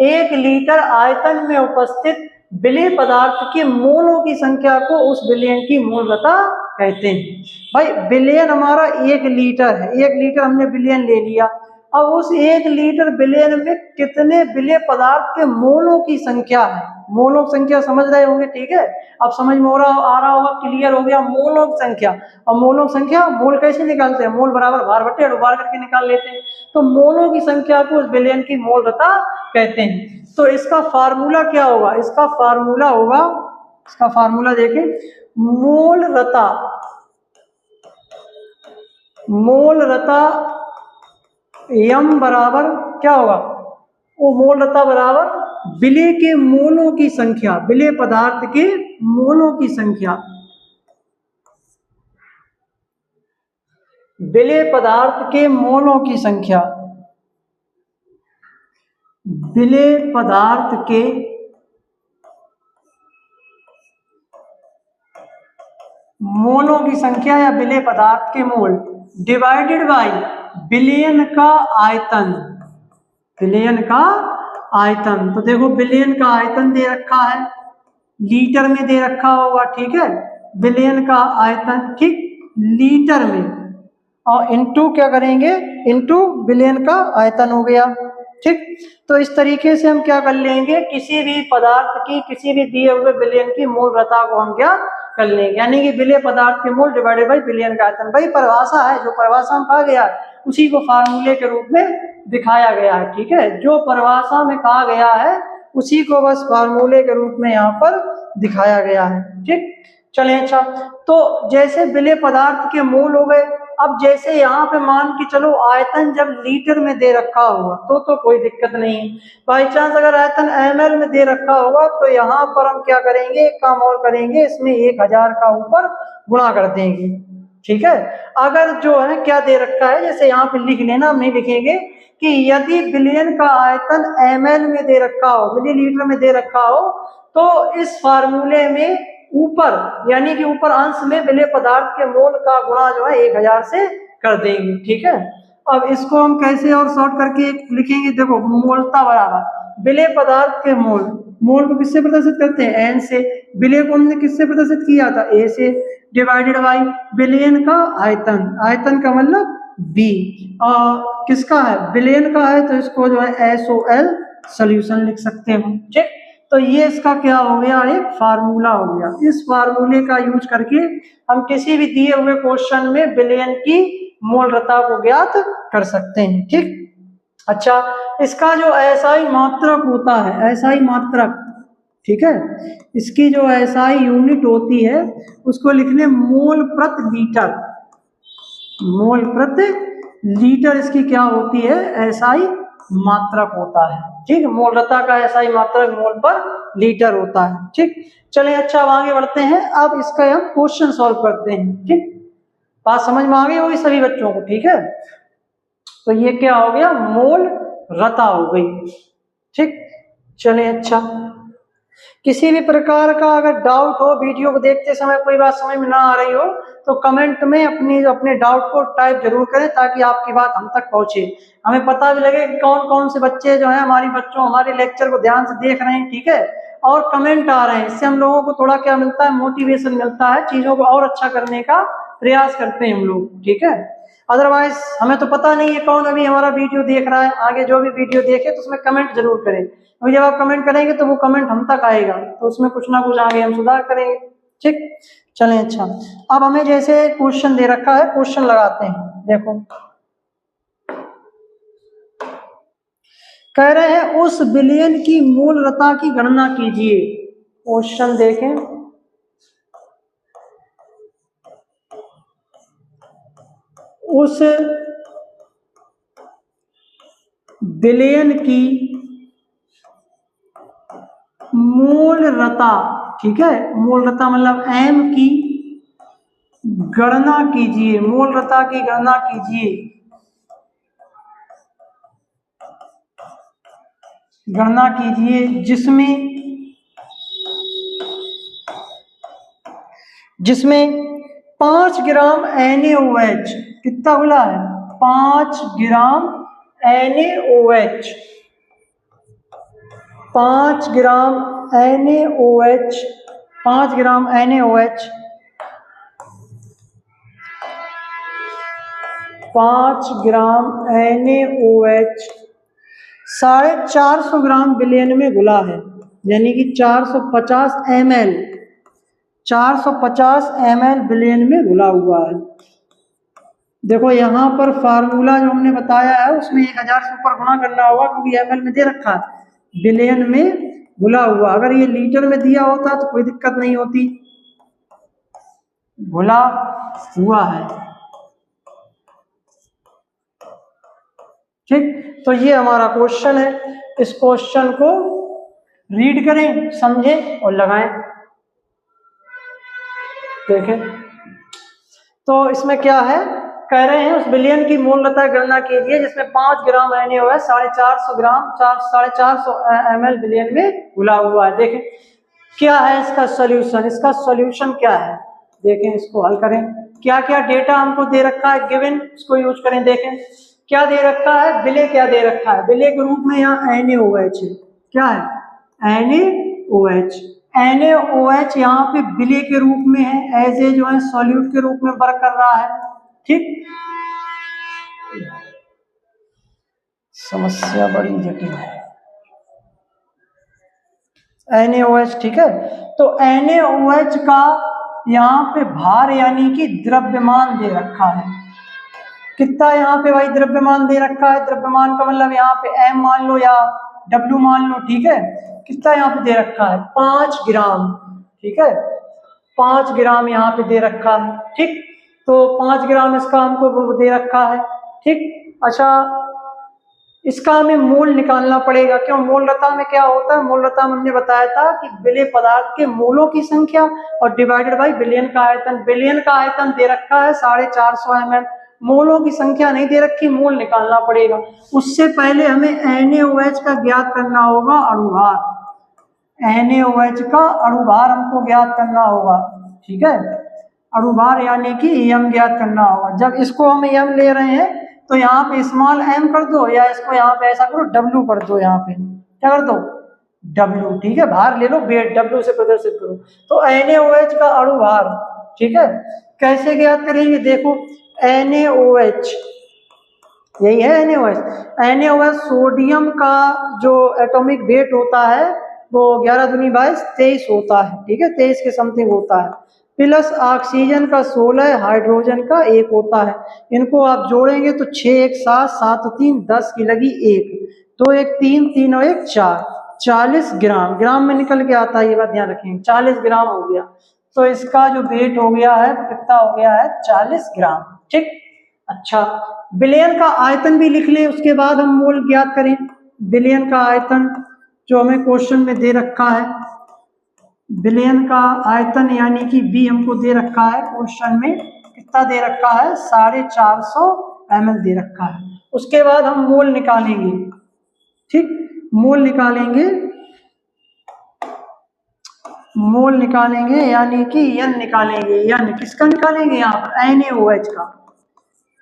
1 लीटर आयतन में उपस्थित विलेय पदार्थ के मोलों की संख्या को उस विलयन की मोलरता कहते हैं। भाई विलयन हमारा 1 लीटर है, 1 लीटर हमने विलयन ले लिया। अब उस 1 लीटर विलयन में कितने विलेय पदार्थ के मोलों की संख्या है, मोलों की संख्या समझ रहे होंगे। ठीक है, अब समझ में आ रहा होगा, क्लियर हो गया, मोलों की संख्या। और मोलों की संख्या, मोल कैसे निकालते हैं, मोल बराबर भार बटे अनुभार करके निकाल लेते हैं। तो मोलों की संख्या को उस विलयन की मोलरता कहते हैं। तो इसका फार्मूला क्या होगा, इसका फार्मूला देखें, मोलरता यम बराबर क्या होगा, वो मोलरता बराबर विलेय के मोलों की संख्या, विलेय पदार्थ के मोलों की संख्या, विलेय पदार्थ के मोलों की संख्या, विलेय पदार्थ के मोलों की संख्या या विलेय पदार्थ के मोल डिवाइडेड बाय विलयन का आयतन, विलयन का आयतन। तो देखो विलयन का आयतन दे रखा है, लीटर में दे रखा होगा। ठीक है, विलयन का आयतन, ठीक, लीटर में, और इनटू क्या करेंगे, इनटू विलयन का आयतन हो गया। ठीक, तो इस तरीके से हम क्या कर लेंगे, किसी भी पदार्थ की, किसी भी दिए हुए विलयन की मोलरता को हम क्या कर लेंगे, यानी कि विलेय पदार्थ के मोल डिवाइडेड बाय विलयन का आयतन। भाई परिभाषा है, जो परिभाषा में कहा गया उसी को फार्मूले के रूप में दिखाया गया है। ठीक है, जो परिभाषा में कहा गया है उसी को बस फार्मूले के रूप में यहाँ पर दिखाया गया है। ठीक, चलें अच्छा, तो जैसे विलेय पदार्थ के मोल हो गए। अब जैसे यहाँ पे मान के चलो आयतन जब लीटर में दे रखा होगा तो कोई दिक्कत नहीं है। बाई चांस अगर आयतन ml में दे रखा होगा तो यहाँ पर हम क्या करेंगे, एक काम और करेंगे, इसमें 1000 का ऊपर गुणा कर देंगे, ठीक है। अगर जो है क्या दे रखा है, जैसे यहाँ पे लिख लेना, हम नहीं लिखेंगे कि यदि बिलियन का आयतन ml में दे रखा हो, मिलीलीटर में दे रखा हो, तो इस फार्मूले में ऊपर यानी कि ऊपर अंश में विलेय पदार्थ के मोल का गुणा जो है 1000 से कर देंगे, ठीक है। अब इसको हम कैसे और शॉर्ट करके लिखेंगे, देखो मोलता बराबर विलेय पदार्थ के मोल, मोल को किससे प्रदर्शित करते हैं, n से। विलेय को हमने किससे प्रदर्शित किया था, a से, डिवाइडेड बाई बिलियन का आयतन, आयतन का मतलब b, किसका है, बिलियन का है, तो इसको जो है SOL सोल्यूशन लिख सकते हो, ठीक। तो ये इसका क्या हो गया, एक फार्मूला हो गया। इस फार्मूले का यूज करके हम किसी भी दिए हुए क्वेश्चन में बिलियन की मोलरता को ज्ञात कर सकते हैं, ठीक। अच्छा, इसका जो एसआई मात्रक होता है, एसआई मात्रक, ठीक है, इसकी जो एसआई यूनिट होती है उसको लिखने मोल प्रति लीटर, मोल प्रति लीटर इसकी क्या होती है, एसआई मात्रक होता है, ठीक। मोलरता का एसआई मात्रक मोल पर लीटर होता है, ठीक। चलिए अच्छा, अब आगे बढ़ते हैं। अब इसका हम क्वेश्चन सॉल्व करते हैं, ठीक। बात समझ में आ गई होगी सभी बच्चों को, ठीक है। तो ये क्या हो गया, मोलरता हो गई, ठीक। चलिए अच्छा, किसी भी प्रकार का अगर डाउट हो, वीडियो को देखते समय कोई बात समझ में ना आ रही हो, तो कमेंट में अपने डाउट को टाइप जरूर करें ताकि आपकी बात हम तक पहुंचे, हमें पता भी लगे कि कौन कौन से बच्चे जो है हमारे लेक्चर को ध्यान से देख रहे हैं, ठीक है, और कमेंट आ रहे हैं। इससे हम लोगों को थोड़ा क्या मिलता है, मोटिवेशन मिलता है, चीजों को और अच्छा करने का प्रयास करते हैं हम लोग, ठीक है। अदरवाइज हमें तो पता नहीं है कौन अभी हमारा वीडियो देख रहा है, आगे जो भी वीडियो देखे तो उसमें कमेंट जरूर करें, क्योंकि जब आप कमेंट करेंगे तो वो कमेंट हम तक आएगा, तो उसमें कुछ ना कुछ आगे हम सुधार करेंगे, ठीक। चलें अच्छा, अब हमें जैसे क्वेश्चन दे रखा है, क्वेश्चन लगाते हैं। देखो कह रहे हैं उस बिलियन की मोलरता की गणना कीजिए। क्वेश्चन देखें, उस बिलियन की मोलरता, ठीक है, मोलरता मतलब m की गणना कीजिए, मोलरता की गणना कीजिए, गणना कीजिए जिसमें 5 ग्राम NaOH, कितना बोला है, 5 ग्राम NaOH, 5 ग्राम NaOH, 5 ग्राम NaOH, 5 ग्राम NaOH 450 ग्राम बिलियन में घुला है, यानी कि 450 ml, 450 ml बिलियन में घुला हुआ है। देखो यहाँ पर फार्मूला जो हमने बताया है उसमें 1000 से ऊपर गुणा करना होगा, क्योंकि ml में दे रखा है, बिलियन में घुला हुआ। अगर ये लीटर में दिया होता तो कोई दिक्कत नहीं होती, घुला हुआ है, ठीक। तो ये हमारा क्वेश्चन है, इस क्वेश्चन को रीड करें, समझें और लगाएं। देखें तो इसमें क्या है, कह रहे हैं उस बिलियन की मोलरता गणना कीजिए जिसमें 5 ग्राम NaOH 450 ग्राम 450 ml बिलियन में घुला हुआ है। देखें क्या है इसका सॉल्यूशन, इसका सॉल्यूशन क्या है, देखें इसको हल करें। क्या क्या डेटा हमको दे रखा है गिवन, इसको यूज करें। देखें क्या दे रखा है, विलेय क्या दे रखा है, विलेय के रूप में यहाँ NaOH है, क्या है NaOH, NaOH यहाँ पे विलेय के रूप में है, एज ए जो है सॉल्यूट के रूप में वर्क कर रहा है, ठीक। समस्या बड़ी जटिल है, NaOH, ठीक है। तो NaOH का यहाँ पे भार यानी कि द्रव्यमान दे रखा है, कितना यहाँ पे भाई द्रव्यमान दे रखा है, द्रव्यमान का मतलब यहाँ पे M मान लो या W मान लो, ठीक है। कितना यहाँ पे दे रखा है 5 ग्राम, ठीक है, 5 ग्राम यहाँ पे दे रखा है, ठीक। तो 5 ग्राम इसका हमको दे रखा है, ठीक। अच्छा, इसका हमें मोल निकालना पड़ेगा। क्यों? मोलरता में क्या होता है? मोलरता में हमने बताया था कि विलेय पदार्थ के मोलों की संख्या और डिवाइडेड बाय विलयन का आयतन। विलयन का आयतन दे रखा है 450 ml, मोलों की संख्या नहीं दे रखी, मोल निकालना पड़ेगा। उससे पहले हमें NaOH का ज्ञात करना होगा अणुभार। NaOH का अणुभार हमको ज्ञात करना होगा, ठीक है। अणुभार यानी कि m ज्ञात करना होगा। जब इसको हम m ले रहे हैं तो यहाँ पे स्मॉल m कर दो, या इसको यहाँ पे ऐसा करो W कर दो, यहाँ पे क्या कर दो? W, ठीक है। भार ले लो, वेट W से प्रदर्शित करो। तो NaOH का अणुभार, ठीक है। कैसे ज्ञात करेंगे? देखो, NaOH, यही है NaOH। NaOH सोडियम का जो एटॉमिक वेट होता है वो 11 दूनी 22 23 होता है, ठीक है। 23 के समथिंग होता है, प्लस ऑक्सीजन का 16, हाइड्रोजन का 1 होता है। इनको आप जोड़ेंगे तो 6 1 7 7 3 10 की लगी 1, 2 1 3 3 और 1 4, 40 ग्राम। ग्राम में निकल के आता है, ये बात ध्यान रखेंगे। 40 ग्राम हो गया, तो इसका जो वेट हो गया है कितना हो गया है? 40 ग्राम, ठीक। अच्छा, विलयन का आयतन भी लिख लें, उसके बाद हम मोल ज्ञात करें। विलयन का आयतन जो हमें क्वेश्चन में दे रखा है, विलयन का आयतन यानी कि बी हमको दे रखा है क्वेश्चन में, कितना दे रखा है? 450 ml दे रखा है। उसके बाद हम मोल निकालेंगे, ठीक। मोल निकालेंगे, मोल निकालेंगे यानी कि n निकालेंगे। n किसका निकालेंगे? यहाँ पर NaOH का।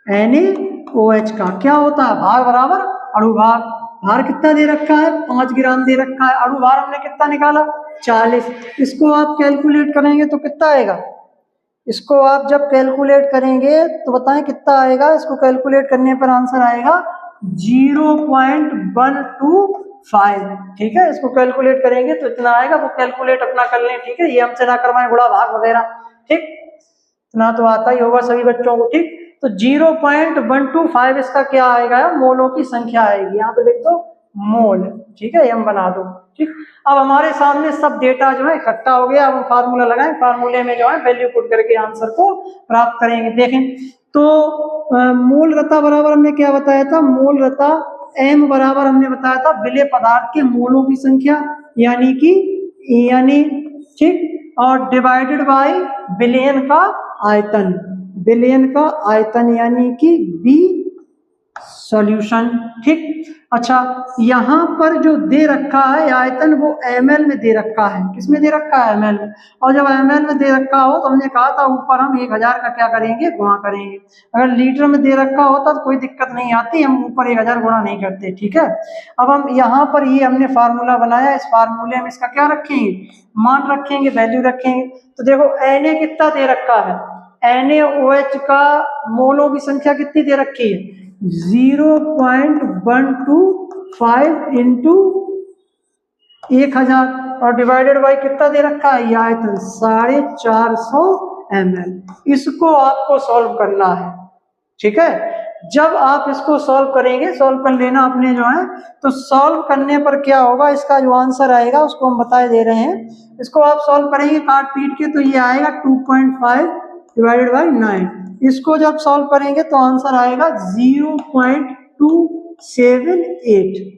NaOH का क्या होता है? भार बराबर अणुभार। भार कितना दे रखा है? 5 ग्राम दे रखा है। अणुभार हमने कितना निकाला? 40। इसको आप कैलकुलेट करेंगे तो कितना आएगा? इसको आप जब कैलकुलेट करेंगे तो बताएं कितना आएगा? इसको कैलकुलेट करने पर आंसर आएगा 0.125, ठीक है। इसको कैलकुलेट करेंगे तो इतना आएगा, वो कैलकुलेट अपना कर लें, ठीक है। ये हमसे ना करवाएं गुणा भाग वगैरह, ठीक। इतना तो आता ही होगा सभी बच्चों को, ठीक। तो 0.125 इसका क्या आएगा? मोलों की संख्या आएगी। यहाँ पे लिख दो मोल, ठीक है, हम बना दो, ठीक। अब हमारे सामने सब डेटा जो है इकट्ठा हो गया। अब हम फार्मूला लगाएं, फार्मूले में जो है वैल्यू पुट करके आंसर को प्राप्त करेंगे। देखें तो मूल रता बराबर हमने क्या बताया था? मूल रता m बराबर हमने बताया था विलेय पदार्थ के मोलों की संख्या, यानी ठीक, और डिवाइडेड बाय विलयन का आयतन। विलयन का आयतन यानी कि बी सॉल्यूशन, ठीक। अच्छा, यहाँ पर जो दे रखा है आयतन वो ml में दे रखा है। किसमें दे रखा है? ml में। और जब ml में दे रखा हो तो हमने कहा था ऊपर हम 1000 का क्या करेंगे? गुणा करेंगे। अगर लीटर में दे रखा होता तो कोई दिक्कत नहीं आती, हम ऊपर 1000 गुणा नहीं करते, ठीक है। अब हम यहाँ पर ये हमने फार्मूला बनाया, इस फार्मूले में इसका क्या रखेंगे? मान रखेंगे, वैल्यू रखेंगे। तो देखो Na कितना दे रखा है? NaOH का मोलों की संख्या कितनी दे रखी है? 0.125 इंटू 1000, और डिवाइडेड बाई कितना दे रखा है? यह आयतन 450 ml। इसको आपको सॉल्व करना है, ठीक है। जब आप इसको सॉल्व करेंगे, सॉल्व कर लेना अपने जो है, तो सॉल्व करने पर क्या होगा? इसका जो आंसर आएगा उसको हम बता दे रहे हैं। इसको आप सॉल्व करेंगे काट पीट के तो ये आएगा 2.5 डिवाइडेड बाई 9। इसको जब सॉल्व करेंगे तो आंसर आएगा 0.278,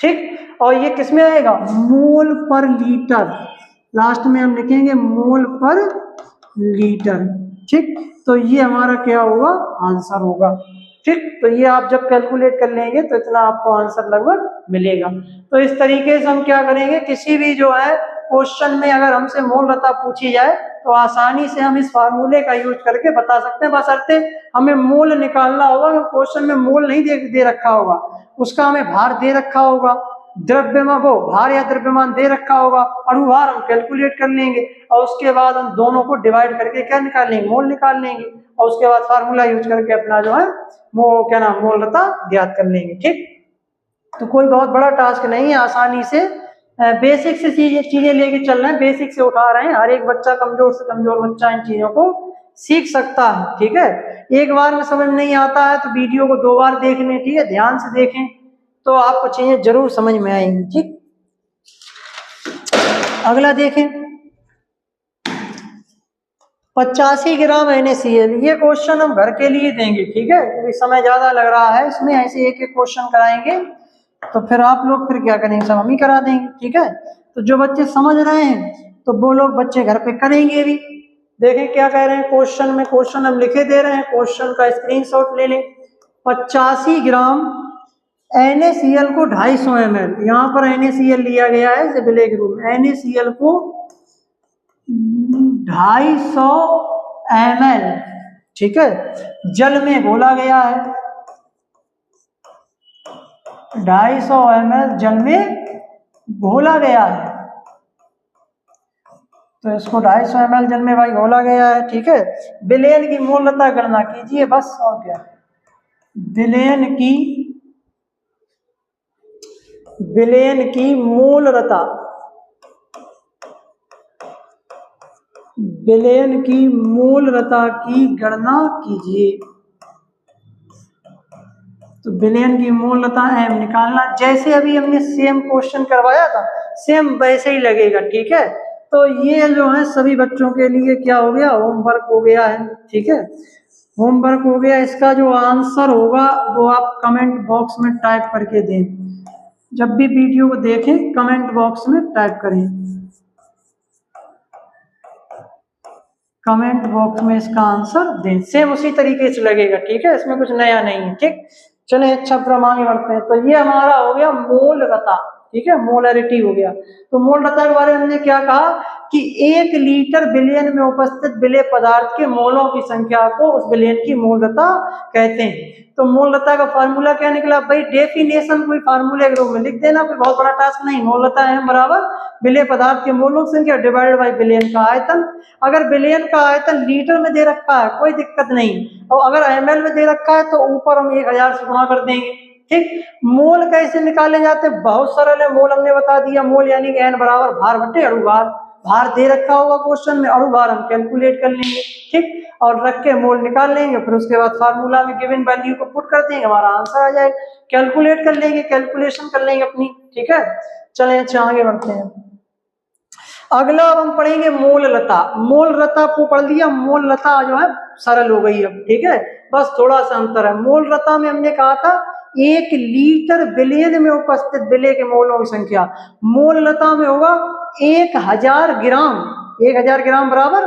ठीक। और ये किसमें आएगा? मोल पर लीटर। लास्ट में हम लिखेंगे मोल पर लीटर, ठीक। तो ये हमारा क्या होगा? आंसर होगा, ठीक। तो ये आप जब कैलकुलेट कर लेंगे तो इतना आपको आंसर लगभग मिलेगा। तो इस तरीके से हम क्या करेंगे? किसी भी जो है क्वेश्चन में अगर हमसे मोलरता पूछी जाए तो आसानी से हम इस फार्मूले का यूज करके बता सकते हैं। बशर्ते हमें मोल निकालना होगा, क्वेश्चन में मोल नहीं दे रखा होगा, उसका हमें भार दे रखा होगा, द्रव्यमान वो भार या द्रव्यमान दे रखा होगा, अणुभार हम कैलकुलेट कर लेंगे, और उसके बाद हम दोनों को डिवाइड करके क्या निकाल लेंगे? मोल निकाल लेंगे, और उसके बाद फार्मूला यूज करके अपना जो है वो क्या नाम मोलरता ज्ञात कर लेंगे, ठीक। तो कोई बहुत बड़ा टास्क नहीं है, आसानी से बेसिक से चीजें लेके चल रहे हैं, बेसिक से उठा रहे हैं। हर एक बच्चा, कमजोर से कमजोर बच्चा इन चीजों को सीख सकता है, ठीक है। एक बार में समझ नहीं आता है तो वीडियो को 2 बार देख लें, ठीक है, ध्यान से देखें तो आपको चीजें जरूर समझ में आएंगी, ठीक। अगला देखें, 85 ग्राम NaCl। ये क्वेश्चन हम घर के लिए देंगे, ठीक है, क्योंकि समय ज्यादा लग रहा है इसमें, ऐसे एक एक क्वेश्चन कराएंगे तो फिर आप लोग फिर क्या करेंगे, सब हम ही करा देंगे, ठीक है। तो जो बच्चे समझ रहे हैं तो वो लोग बच्चे घर पे करेंगे भी। देखें क्या कह रहे हैं क्वेश्चन में, क्वेश्चन हम लिखे दे रहे हैं, क्वेश्चन का स्क्रीनशॉट ले लें। 85 ग्राम NaCl को 250 ml, यहाँ पर NaCl लिया गया है इसे ब्लैक रूम, NaCl को 250 ml, ठीक है, जल में घोला गया है। 250 ml जल में घोला गया है, तो इसको 250 ml जल में भाई घोला गया है, ठीक है। विलयन की मूलता गणना कीजिए, बस और क्या। विलयन की मूलता, विलयन की मूलता की गणना कीजिए। तो विलयन की मूलता m निकालना, जैसे अभी हमने सेम क्वेश्चन करवाया था सेम वैसे ही लगेगा, ठीक है। तो ये जो है सभी बच्चों के लिए क्या हो गया, होमवर्क हो गया है, ठीक है, होमवर्क हो गया। इसका जो आंसर होगा वो आप कमेंट बॉक्स में टाइप करके दें, जब भी वीडियो को देखें कमेंट बॉक्स में टाइप करें, कमेंट बॉक्स में इसका आंसर दें, सेम उसी तरीके से लगेगा, ठीक है, इसमें कुछ नया नहीं है, ठीक। चले अच्छा फिर आगे बढ़ते हैं। तो ये हमारा हो गया मोलरता, ठीक है, मोलरिटी हो गया। तो मोलरता के बारे में हमने क्या कहा कि 1 लीटर विलयन में उपस्थित विलेय पदार्थ के मोलों की संख्या को उस विलयन की मोलरता कहते हैं। तो मोलरता का फार्मूला क्या निकला भाई, डेफिनेशन कोई फार्मूले के रूप में लिख देना, कोई बहुत बड़ा टास्क नहीं। मोलरता है बराबर विलेय पदार्थ के मोलों की संख्या डिवाइडेड बाय विलयन का आयतन। अगर विलयन का आयतन लीटर में दे रखा है कोई दिक्कत नहीं, और अगर ml में दे रखा है तो ऊपर हम 1000 से गुणा कर देंगे, ठीक। मोल कैसे निकाले जाते हैं, बहुत सरल है, मोल हमने बता दिया, मोल यानी कि n बराबर भार बटे अणुभार। भार दे रखा होगा क्वेश्चन में, अणुभार हम कैलकुलेट कर लेंगे, ठीक, और रख के मोल निकाल लेंगे, फिर उसके बाद फार्मूला में गिवन वैल्यू को पुट कर देंगे, हमारा आंसर आ जाएगा। कैलकुलेट कर लेंगे, कैलकुलेशन कर लेंगे अपनी, ठीक है। चलें अच्छा आगे बढ़ते हैं। अगला अब हम पढ़ेंगे मोललता। मोललता को पढ़ लिया, मोललता जो है सरल हो गई अब, ठीक है, बस थोड़ा सा अंतर है। मोललता में हमने कहा था 1 लीटर विलयन में उपस्थित विलेय के मोलों की संख्या, मोललता में होगा 1000 ग्राम। 1000 ग्राम बराबर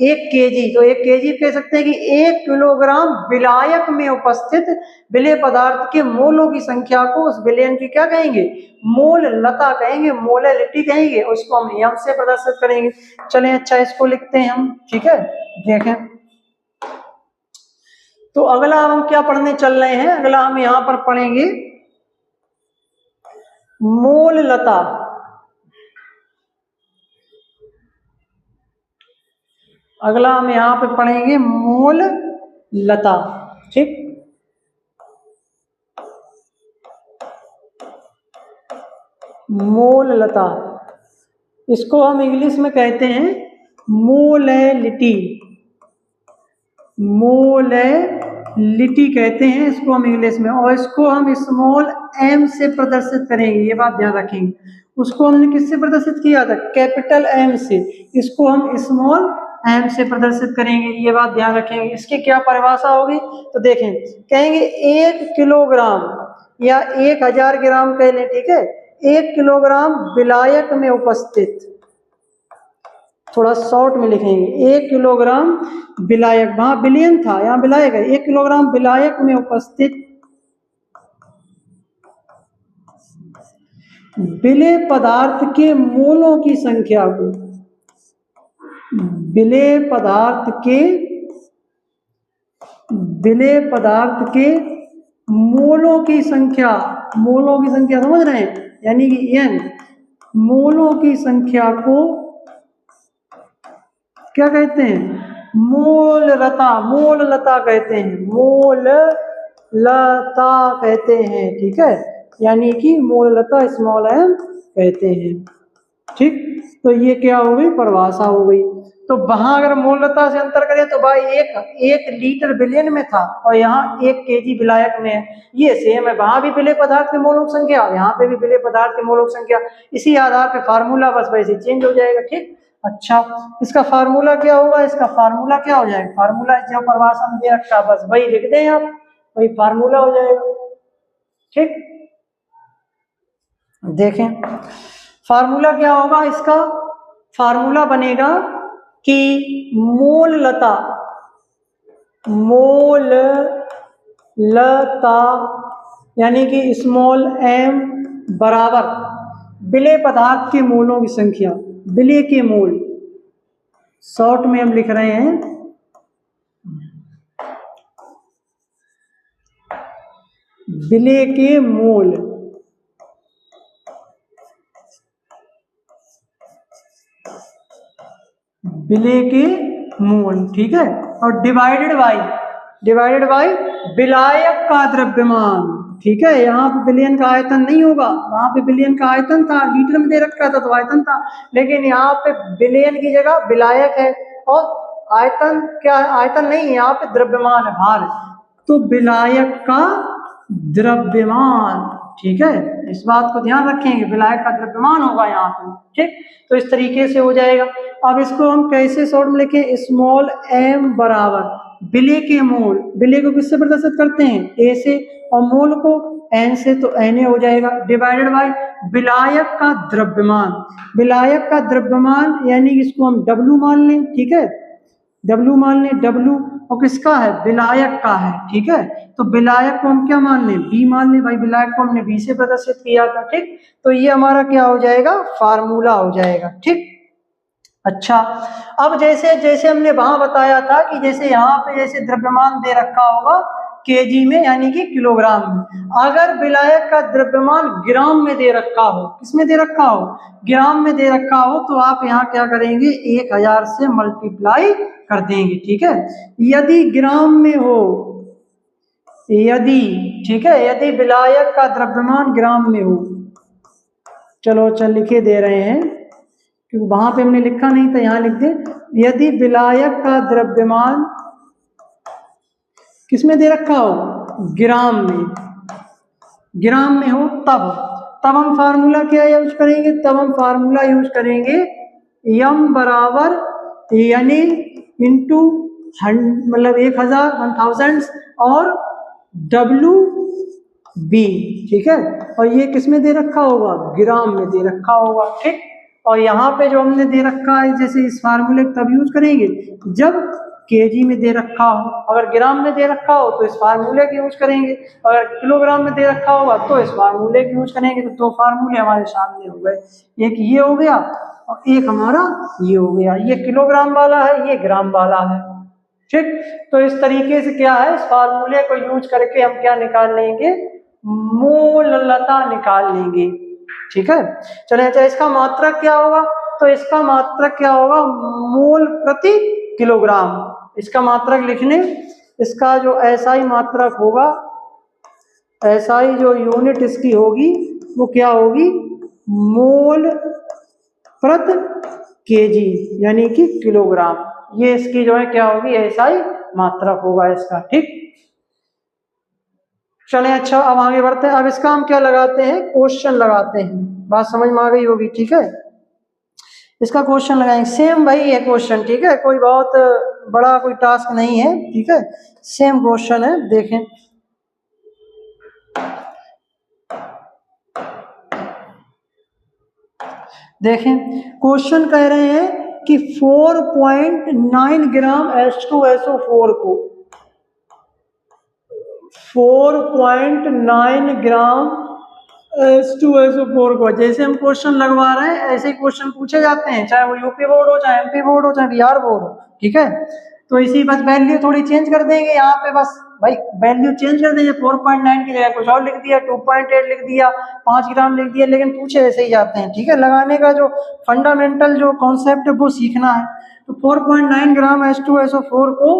1 केजी, तो 1 केजी कह सकते हैं कि 1 किलोग्राम विलायक में उपस्थित विलेय पदार्थ के मोलों की संख्या को उस विलयन की क्या कहेंगे, मोललता कहेंगे, मोलैलिटी कहेंगे, उसको हम एम से प्रदर्शित करेंगे। चलें अच्छा इसको लिखते हैं हम, ठीक है, देखें। तो अगला हम क्या पढ़ने चल रहे हैं, अगला हम यहां पर पढ़ेंगे मोललता। अगला हम यहां पे पढ़ेंगे मोललता, ठीक। मोललता, इसको हम इंग्लिश में कहते हैं मोलैलिटी। मोलैलिटी कहते हैं इसको हम इंग्लिश में, और इसको हम स्मॉल m से प्रदर्शित करेंगे, ये बात ध्यान रखेंगे। उसको हमने किससे प्रदर्शित किया था, कैपिटल M से, इसको हम स्मॉल m से प्रदर्शित करेंगे, ये बात ध्यान रखेंगे। इसकी क्या परिभाषा होगी, तो देखें, कहेंगे 1 किलोग्राम या 1000 ग्राम कह लें, ठीक है, 1 किलोग्राम विलायक में उपस्थित, थोड़ा शॉर्ट में लिखेंगे, 1 किलोग्राम विलायक, वहां विलयन था यहाँ विलायक है, 1 किलोग्राम विलायक में उपस्थित विलेय पदार्थ के मोलों की संख्या को, विलेय पदार्थ के मोलों की संख्या, मोलों की संख्या समझ रहे हैं, यानी कि n, मोलों की संख्या को क्या कहते हैं, मोललता, मोललता कहते हैं, मोललता कहते हैं, ठीक है, यानी कि मोललता स्मॉल m कहते हैं, ठीक। तो ये क्या हो गई, परिभाषा हो गई। तो वहां अगर मोललता से अंतर करें तो भाई एक लीटर विलयन में था और यहाँ 1 केजी विलायक में है, ये सेम है, वहां भी विलेय पदार्थ के मोलों की संख्या, यहाँ पे भी विलेय पदार्थ के मोलों की संख्या, इसी आधार पे फार्मूला बस वैसे चेंज हो जाएगा, ठीक। अच्छा, इसका फार्मूला क्या होगा? इसका फार्मूला क्या हो जाएगा? फार्मूला जो परिभाषा में दे रखा बस वही लिख दें आप, वही फार्मूला हो जाएगा। ठीक, देखें फार्मूला क्या होगा इसका। फार्मूला बनेगा कि मोल लता यानी कि स्मॉल m बराबर विलेय पदार्थ के मोलों की संख्या, विलेय के मोल, शॉर्ट में हम लिख रहे हैं विलेय के मोल, विलेय के मोल, ठीक है। और डिवाइडेड बाय विलायक का द्रव्यमान, ठीक है। यहाँ पे बिलियन का आयतन नहीं होगा, वहां पे बिलियन का आयतन था, लीटर में दे रखा था तो आयतन था, लेकिन यहाँ पे बिलियन की जगह विलायक है। और आयतन क्या है? आयतन नहीं, यहाँ पे द्रव्यमान है, भार, तो विलायक का द्रव्यमान, ठीक है। इस बात को ध्यान रखेंगे, विलायक का द्रव्यमान होगा यहाँ पे, ठीक। तो इस तरीके से हो जाएगा। अब इसको हम कैसे शॉर्ट में लिखें? स्मॉल m बराबर विलेय के मोल, विलेय को किससे प्रदर्शित करते हैं? a से, और मोल को n से, तो Na हो जाएगा, डिवाइडेड बाय विलायक का द्रव्यमान। विलायक का द्रव्यमान यानी इसको हम W मान लें, ठीक है, W मान लें, W और किसका है? विलायक का है, ठीक है। तो विलायक को हम क्या मान लें? B मान लें, भाई विलायक को हमने B से प्रदर्शित किया था, ठीक। तो ये हमारा क्या हो जाएगा? फार्मूला हो जाएगा, ठीक। अच्छा, अब जैसे जैसे हमने वहां बताया था कि जैसे यहाँ पे जैसे द्रव्यमान दे रखा होगा केजी में यानी कि किलोग्राम में, अगर विलायक का द्रव्यमान ग्राम में दे रखा हो, किसमें दे रखा हो? ग्राम में दे रखा हो, तो आप यहाँ क्या करेंगे? 1000 से मल्टीप्लाई कर देंगे, ठीक है। यदि ग्राम में हो, यदि, ठीक है, यदि विलायक का द्रव्यमान ग्राम में हो, चलो लिखे दे रहे हैं क्योंकि वहां पे हमने लिखा नहीं था, यहाँ लिख दे। यदि विलायक का द्रव्यमान किसमें दे रखा हो? ग्राम में, ग्राम में हो, तब हम फार्मूला क्या यूज करेंगे? तब हम फार्मूला यूज करेंगे m बराबर यानी इंटू मतलब 1000 और WB, ठीक है। और ये किसमें दे रखा होगा? ग्राम में दे रखा होगा, ठीक। और यहाँ पे जो हमने दे रखा है, जैसे इस फार्मूले तब यूज करेंगे जब केजी में दे रखा हो, अगर ग्राम में दे रखा हो तो इस फार्मूले की यूज करेंगे, अगर किलोग्राम में दे रखा होगा तो इस फार्मूले की यूज करेंगे। तो 2 फार्मूले हमारे सामने हो गए, एक ये हो गया और एक हमारा ये हो गया, ये किलोग्राम वाला है, ये ग्राम वाला है, ठीक। तो इस तरीके से क्या है, इस फार्मूले को यूज करके हम क्या निकाल लेंगे? मोललता निकाल लेंगे, ठीक है। चलिए, अच्छा इसका मात्रक क्या होगा? तो इसका मात्रक क्या होगा? मोल प्रति किलोग्राम। इसका मात्रक लिखने, इसका जो SI मात्रक होगा, SI जो यूनिट इसकी होगी वो क्या होगी? मोल प्रति केजी यानी कि किलोग्राम। ये इसकी जो है क्या होगी? SI मात्रक होगा इसका, ठीक। चलें, अच्छा अब आगे बढ़ते हैं। अब इसका हम क्या लगाते हैं? क्वेश्चन लगाते हैं। बात समझ में आ गई होगी, ठीक है। इसका क्वेश्चन लगाएंगे, सेम वही है क्वेश्चन, ठीक है, कोई बहुत बड़ा कोई टास्क नहीं है, ठीक है, सेम क्वेश्चन है। देखें, क्वेश्चन कह रहे हैं कि 4.9 ग्राम H2SO4 को 4.9 ग्राम H2SO4 को, जैसे हम क्वेश्चन लगवा रहे हैं ऐसे क्वेश्चन पूछे जाते हैं, चाहे वो यूपी बोर्ड हो, चाहे MP बोर्ड हो, चाहे बिहार बोर्ड हो, ठीक है। तो इसी बस वैल्यू थोड़ी चेंज कर देंगे यहाँ पे, बस भाई वैल्यू चेंज कर देंगे, 4.9 की जगह कुछ और लिख दिया, 2.8 लिख दिया, 5 ग्राम लिख दिया, लेकिन पूछे ऐसे ही जाते हैं, ठीक है। लगाने का जो फंडामेंटल जो कॉन्सेप्ट है वो सीखना है। तो 4.9 ग्राम H2SO4 को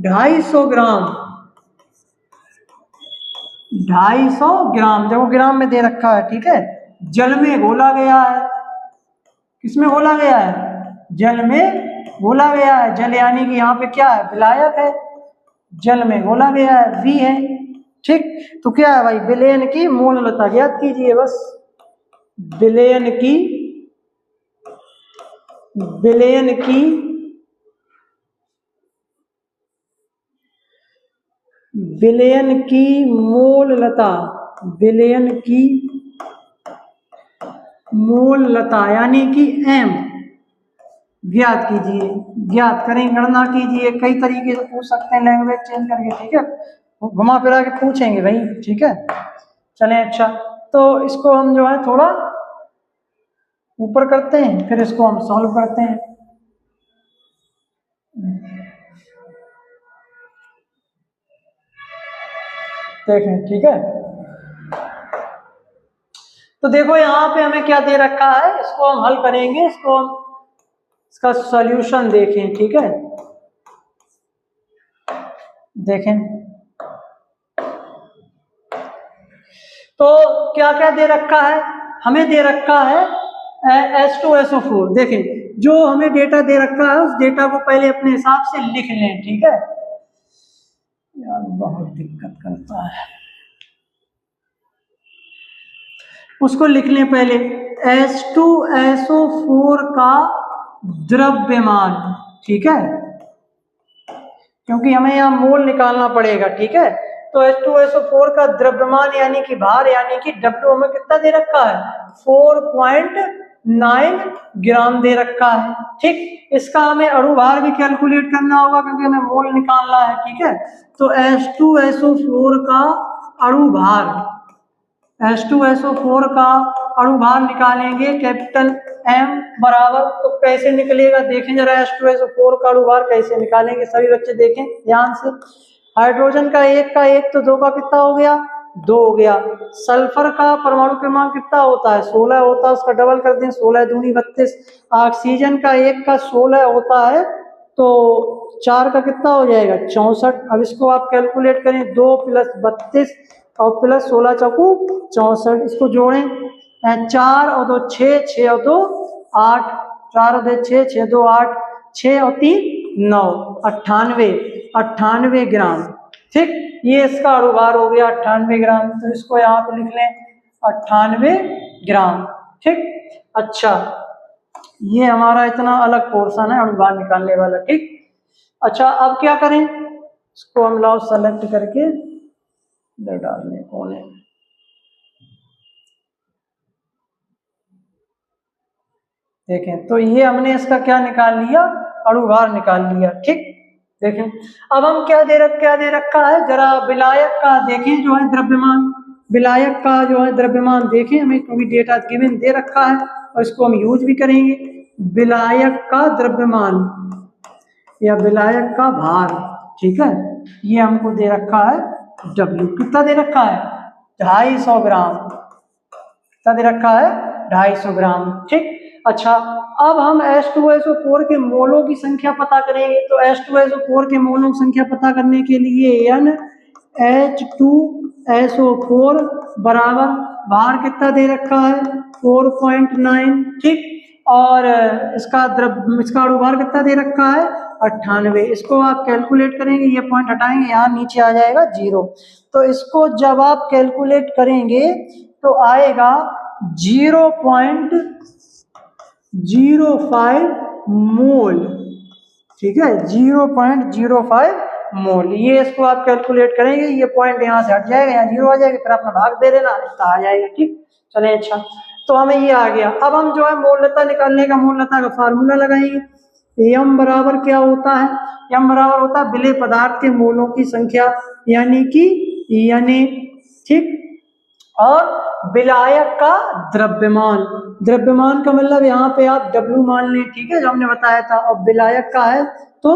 250 ग्राम 250 ग्राम, जब वो ग्राम में दे रखा है, ठीक है, जल में घोला गया है। किसमें घोला गया है? जल में घोला गया है। जल यानी कि यहाँ पे क्या है? विलायक है, जल में घोला गया है, V है, ठीक। तो क्या है भाई? विलयन की मोललता ज्ञात कीजिए, बस विलयन की विलयन की मोललता, विलयन की मोललता यानी कि m ज्ञात कीजिए, ज्ञात करें, गणना कीजिए। कई तरीके से पूछ सकते हैं लैंग्वेज चेंज करके, ठीक है, घुमा फिरा के पूछेंगे भाई, ठीक है। चलें, अच्छा, तो इसको हम जो है थोड़ा ऊपर करते हैं, फिर इसको हम सॉल्व करते हैं। देखें, ठीक है, तो देखो यहाँ पे हमें क्या दे रखा है, इसको हम हल करेंगे, इसको हम इसका सॉल्यूशन देखें, ठीक है। देखें तो क्या क्या दे रखा है, हमें दे रखा है H2SO4। देखें, जो हमें डेटा दे रखा है उस डेटा को पहले अपने हिसाब से लिख लें, ठीक है। यार बहुत दिक्कत करता है, उसको लिख लें पहले। H2SO4 का द्रव्यमान, ठीक है, क्योंकि हमें यहाँ मोल निकालना पड़ेगा, ठीक है। तो H2SO4 का द्रव्यमान यानी कि भार, यानी कि W हमें कितना दे रखा है, 4.9 ग्राम दे रखा है, ठीक। इसका हमें अणु भार भी कैलकुलेट करना होगा क्योंकि हमें मोल निकालना है, ठीक है। तो H2SO4 का अणु भार, H2SO4 का अणु भार निकालेंगे कैपिटल M बराबर, तो कैसे निकलेगा देखें जरा, H2SO4 का अणु भार कैसे निकालेंगे, सभी बच्चे देखें ध्यान से। हाइड्रोजन का एक तो 2 का कितना हो गया, 2 हो गया। सल्फर का परमाणु क्रमांक कितना होता है, 16 होता है, उसका डबल कर दें, 16 दूनी 32। ऑक्सीजन का 1 का 16 होता है, तो 4 का कितना हो जाएगा, 64। अब इसको आप कैलकुलेट करें, 2 + 32 और प्लस 16 चौकू 64, इसको जोड़ें, 4 और 2 6, 6 और 2 8, 4 और 2 6, 6 2 8, 6 और 3 9, 98 ग्राम, ठीक। ये इसका अणु भार हो गया 98 ग्राम, तो इसको यहाँ पे लिख लें 98 ग्राम, ठीक। अच्छा, ये हमारा इतना अलग पोर्शन है अणु भार निकालने वाला, ठीक। अच्छा, अब क्या करें, इसको हम लाओ सेलेक्ट करके इधर डालने कोने, देखें तो ये हमने इसका क्या निकाल लिया, अणु भार निकाल लिया, ठीक। देखें अब हम क्या दे रखा है, जरा विलायक का देखें जो है द्रव्यमान, विलायक का जो है द्रव्यमान देखें, हमें कभी डेटा गिवन दे रखा है और इसको हम यूज भी करेंगे। विलायक का द्रव्यमान या विलायक का भार, ठीक है, ये हमको दे रखा है W, कितना दे रखा है, 250 ग्राम, कितना दे रखा है, 250 ग्राम, ठीक। अच्छा, अब हम H2SO4 के मोलों की संख्या पता करेंगे, तो H2SO4 के मोलों की संख्या पता करने के लिए NH2SO4 बराबर भार कितना दे रखा है, 4.9, ठीक, और इसका अणु भार कितना दे रखा है, 98। इसको आप कैलकुलेट करेंगे, ये पॉइंट हटाएंगे, यहाँ नीचे आ जाएगा 0, तो इसको जब आप कैलकुलेट करेंगे तो आएगा 0.05 मोल, ठीक है, 0.05 मोल। ये इसको आप कैलकुलेट करेंगे, ये पॉइंट यहाँ से हट जाएगा, यहाँ 0 आ जाएगा, फिर अपना भाग दे देना, इतना आ जाएगा, ठीक। चले, अच्छा, तो हमें ये आ गया। अब हम जो है मोलता निकालने का मोलता का फार्मूला लगाएंगे। यम बराबर क्या होता है, यम बराबर होता है विलेय पदार्थ के मोलों की संख्या, यानी कि Na, ठीक। और विलायक का द्रव्यमान, द्रव्यमान का मतलब यहाँ पे आप W मान लें, ठीक है, जो हमने बताया था, और विलायक का है तो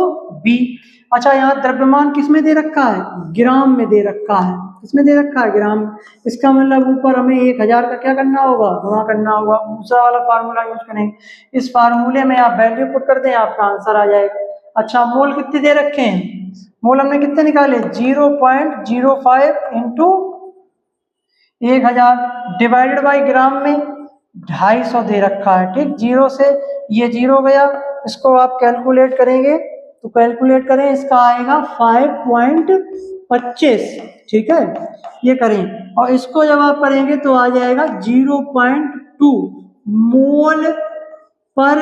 B। अच्छा, यहाँ द्रव्यमान किस में दे रखा है, ग्राम में दे रखा है, किसमें दे रखा है, ग्राम। इसका मतलब ऊपर हमें 1000 का क्या करना होगा, गुणा करना होगा, दूसरा वाला फार्मूला यूज करेंगे। इस फार्मूले में आप वैल्यू पुट कर दें, आपका आंसर आ जाएगा। अच्छा, मोल कितने दे रखे हैं, मोल हमने कितने निकाले, 0.05 इंटू 1000 डिवाइडेड बाई ग्राम में 250 दे रखा है, ठीक। 0 से ये 0 गया, इसको आप कैलकुलेट करेंगे तो कैलकुलेट करें, इसका आएगा 5.25, ठीक है, ये करें, और इसको जब आप करेंगे तो आ जाएगा 0.2 मोल पर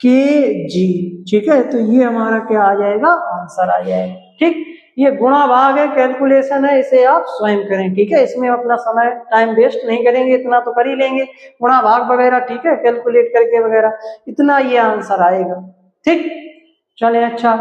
kg। ठीक है, तो ये हमारा क्या आ जाएगा, आंसर आ जाएगा। ठीक, ये गुणा भाग है, कैलकुलेशन है, इसे आप स्वयं करें। ठीक है, इसमें अपना समय टाइम वेस्ट नहीं करेंगे, इतना तो कर ही लेंगे, गुणा भाग वगैरह। ठीक है, कैलकुलेट करके वगैरह, इतना ये आंसर आएगा। ठीक, चलिए अच्छा,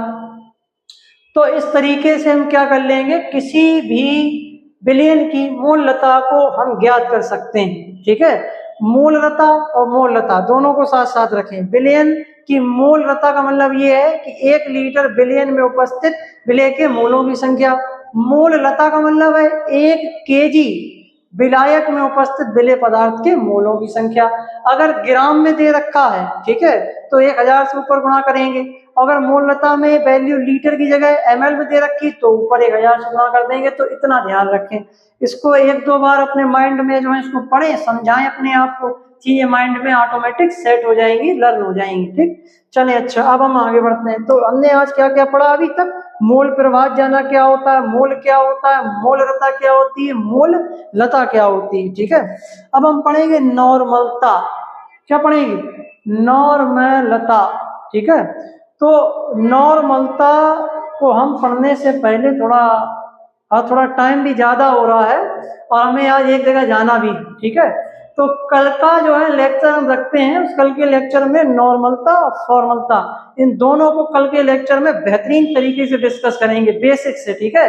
तो इस तरीके से हम क्या कर लेंगे, किसी भी बिलियन की मूललता को हम ज्ञात कर सकते हैं। ठीक है, मूललता और मोललता दोनों को साथ साथ रखें। बिलियन की मूललता का मतलब ये है कि 1 लीटर बिलियन में उपस्थित विलय के मोलों की संख्या। मूललता का मतलब है 1 केजी विलायक में उपस्थित विलय पदार्थ के मोलों की संख्या। अगर ग्राम में दे रखा है, ठीक है, तो 1000 से ऊपर गुणा करेंगे। अगर मूललता में वैल्यू लीटर की जगह ml में दे रखी तो ऊपर 1000 से गुणा कर देंगे। तो इतना ध्यान रखें, इसको 1-2 बार अपने माइंड में जो है इसको पढ़ें, समझाएं अपने आप को, चीजें माइंड में ऑटोमेटिक सेट हो जाएंगी, लर्न हो जाएंगी। ठीक, चले अच्छा, अब हम आगे बढ़ते हैं। तो हमने आज क्या क्या पढ़ा अभी तक, मोल प्रवाह जाना क्या होता है, मोल क्या होता है, मोललता क्या होती है, मोल लता क्या होती है। ठीक है, अब हम पढ़ेंगे नॉर्मलता। क्या पढ़ेंगे, नॉर्मलता। ठीक है, तो नॉर्मलता को हम पढ़ने से पहले थोड़ा टाइम भी ज्यादा हो रहा है और हमें आज एक जगह जाना भी। ठीक है, तो कल का जो है लेक्चर हम रखते हैं, उस कल के लेक्चर में नॉर्मलता और फॉर्मलता, इन दोनों को कल के लेक्चर में बेहतरीन तरीके से डिस्कस करेंगे, बेसिक से। ठीक है,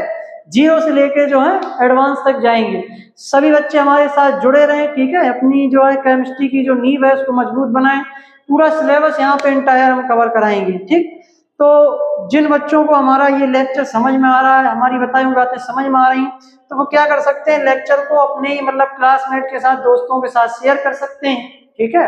0 से लेके जो है एडवांस तक जाएंगे। सभी बच्चे हमारे साथ जुड़े रहें। ठीक है, अपनी जो है केमिस्ट्री की जो नींव है उसको मजबूत बनाएं। पूरा सिलेबस यहाँ पे इंटायर हम कवर कराएंगे। ठीक, तो जिन बच्चों को हमारा ये लेक्चर समझ में आ रहा है, हमारी बताई हुई बातें समझ में आ रही, तो वो क्या कर सकते हैं, लेक्चर को अपने मतलब क्लासमेट के साथ, दोस्तों के साथ शेयर कर सकते हैं। ठीक है,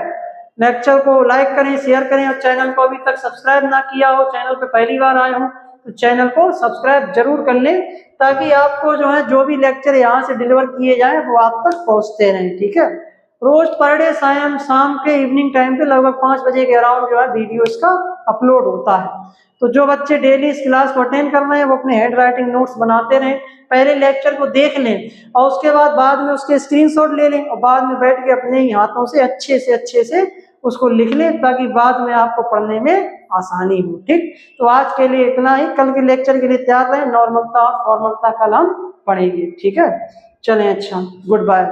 लेक्चर को लाइक करें, शेयर करें, और चैनल को अभी तक सब्सक्राइब ना किया हो, चैनल पे पहली बार आए हो तो चैनल को सब्सक्राइब जरूर कर लें, ताकि आपको जो है जो भी लेक्चर यहाँ से डिलीवर किए जाए वो आप तक पहुंचते रहें। ठीक है, रोज पर डे शाम के इवनिंग टाइम पे लगभग 5 बजे के अराउंड जो है वीडियो इसका अपलोड होता है। तो जो बच्चे डेली इस क्लास को अटेंड कर रहे हैं वो अपने हैंड राइटिंग नोट्स बनाते रहें, पहले लेक्चर को देख लें और उसके बाद में उसके स्क्रीनशॉट ले लें और बाद में बैठ के अपने ही हाथों से अच्छे से उसको लिख लें, ताकि बाद में आपको पढ़ने में आसानी हो। ठीक, तो आज के लिए इतना ही, कल के लेक्चर के लिए तैयार रहें। नॉर्मलता और फॉर्मलता कल हम पढ़ेंगे। ठीक है, चलें अच्छा, गुड बाय।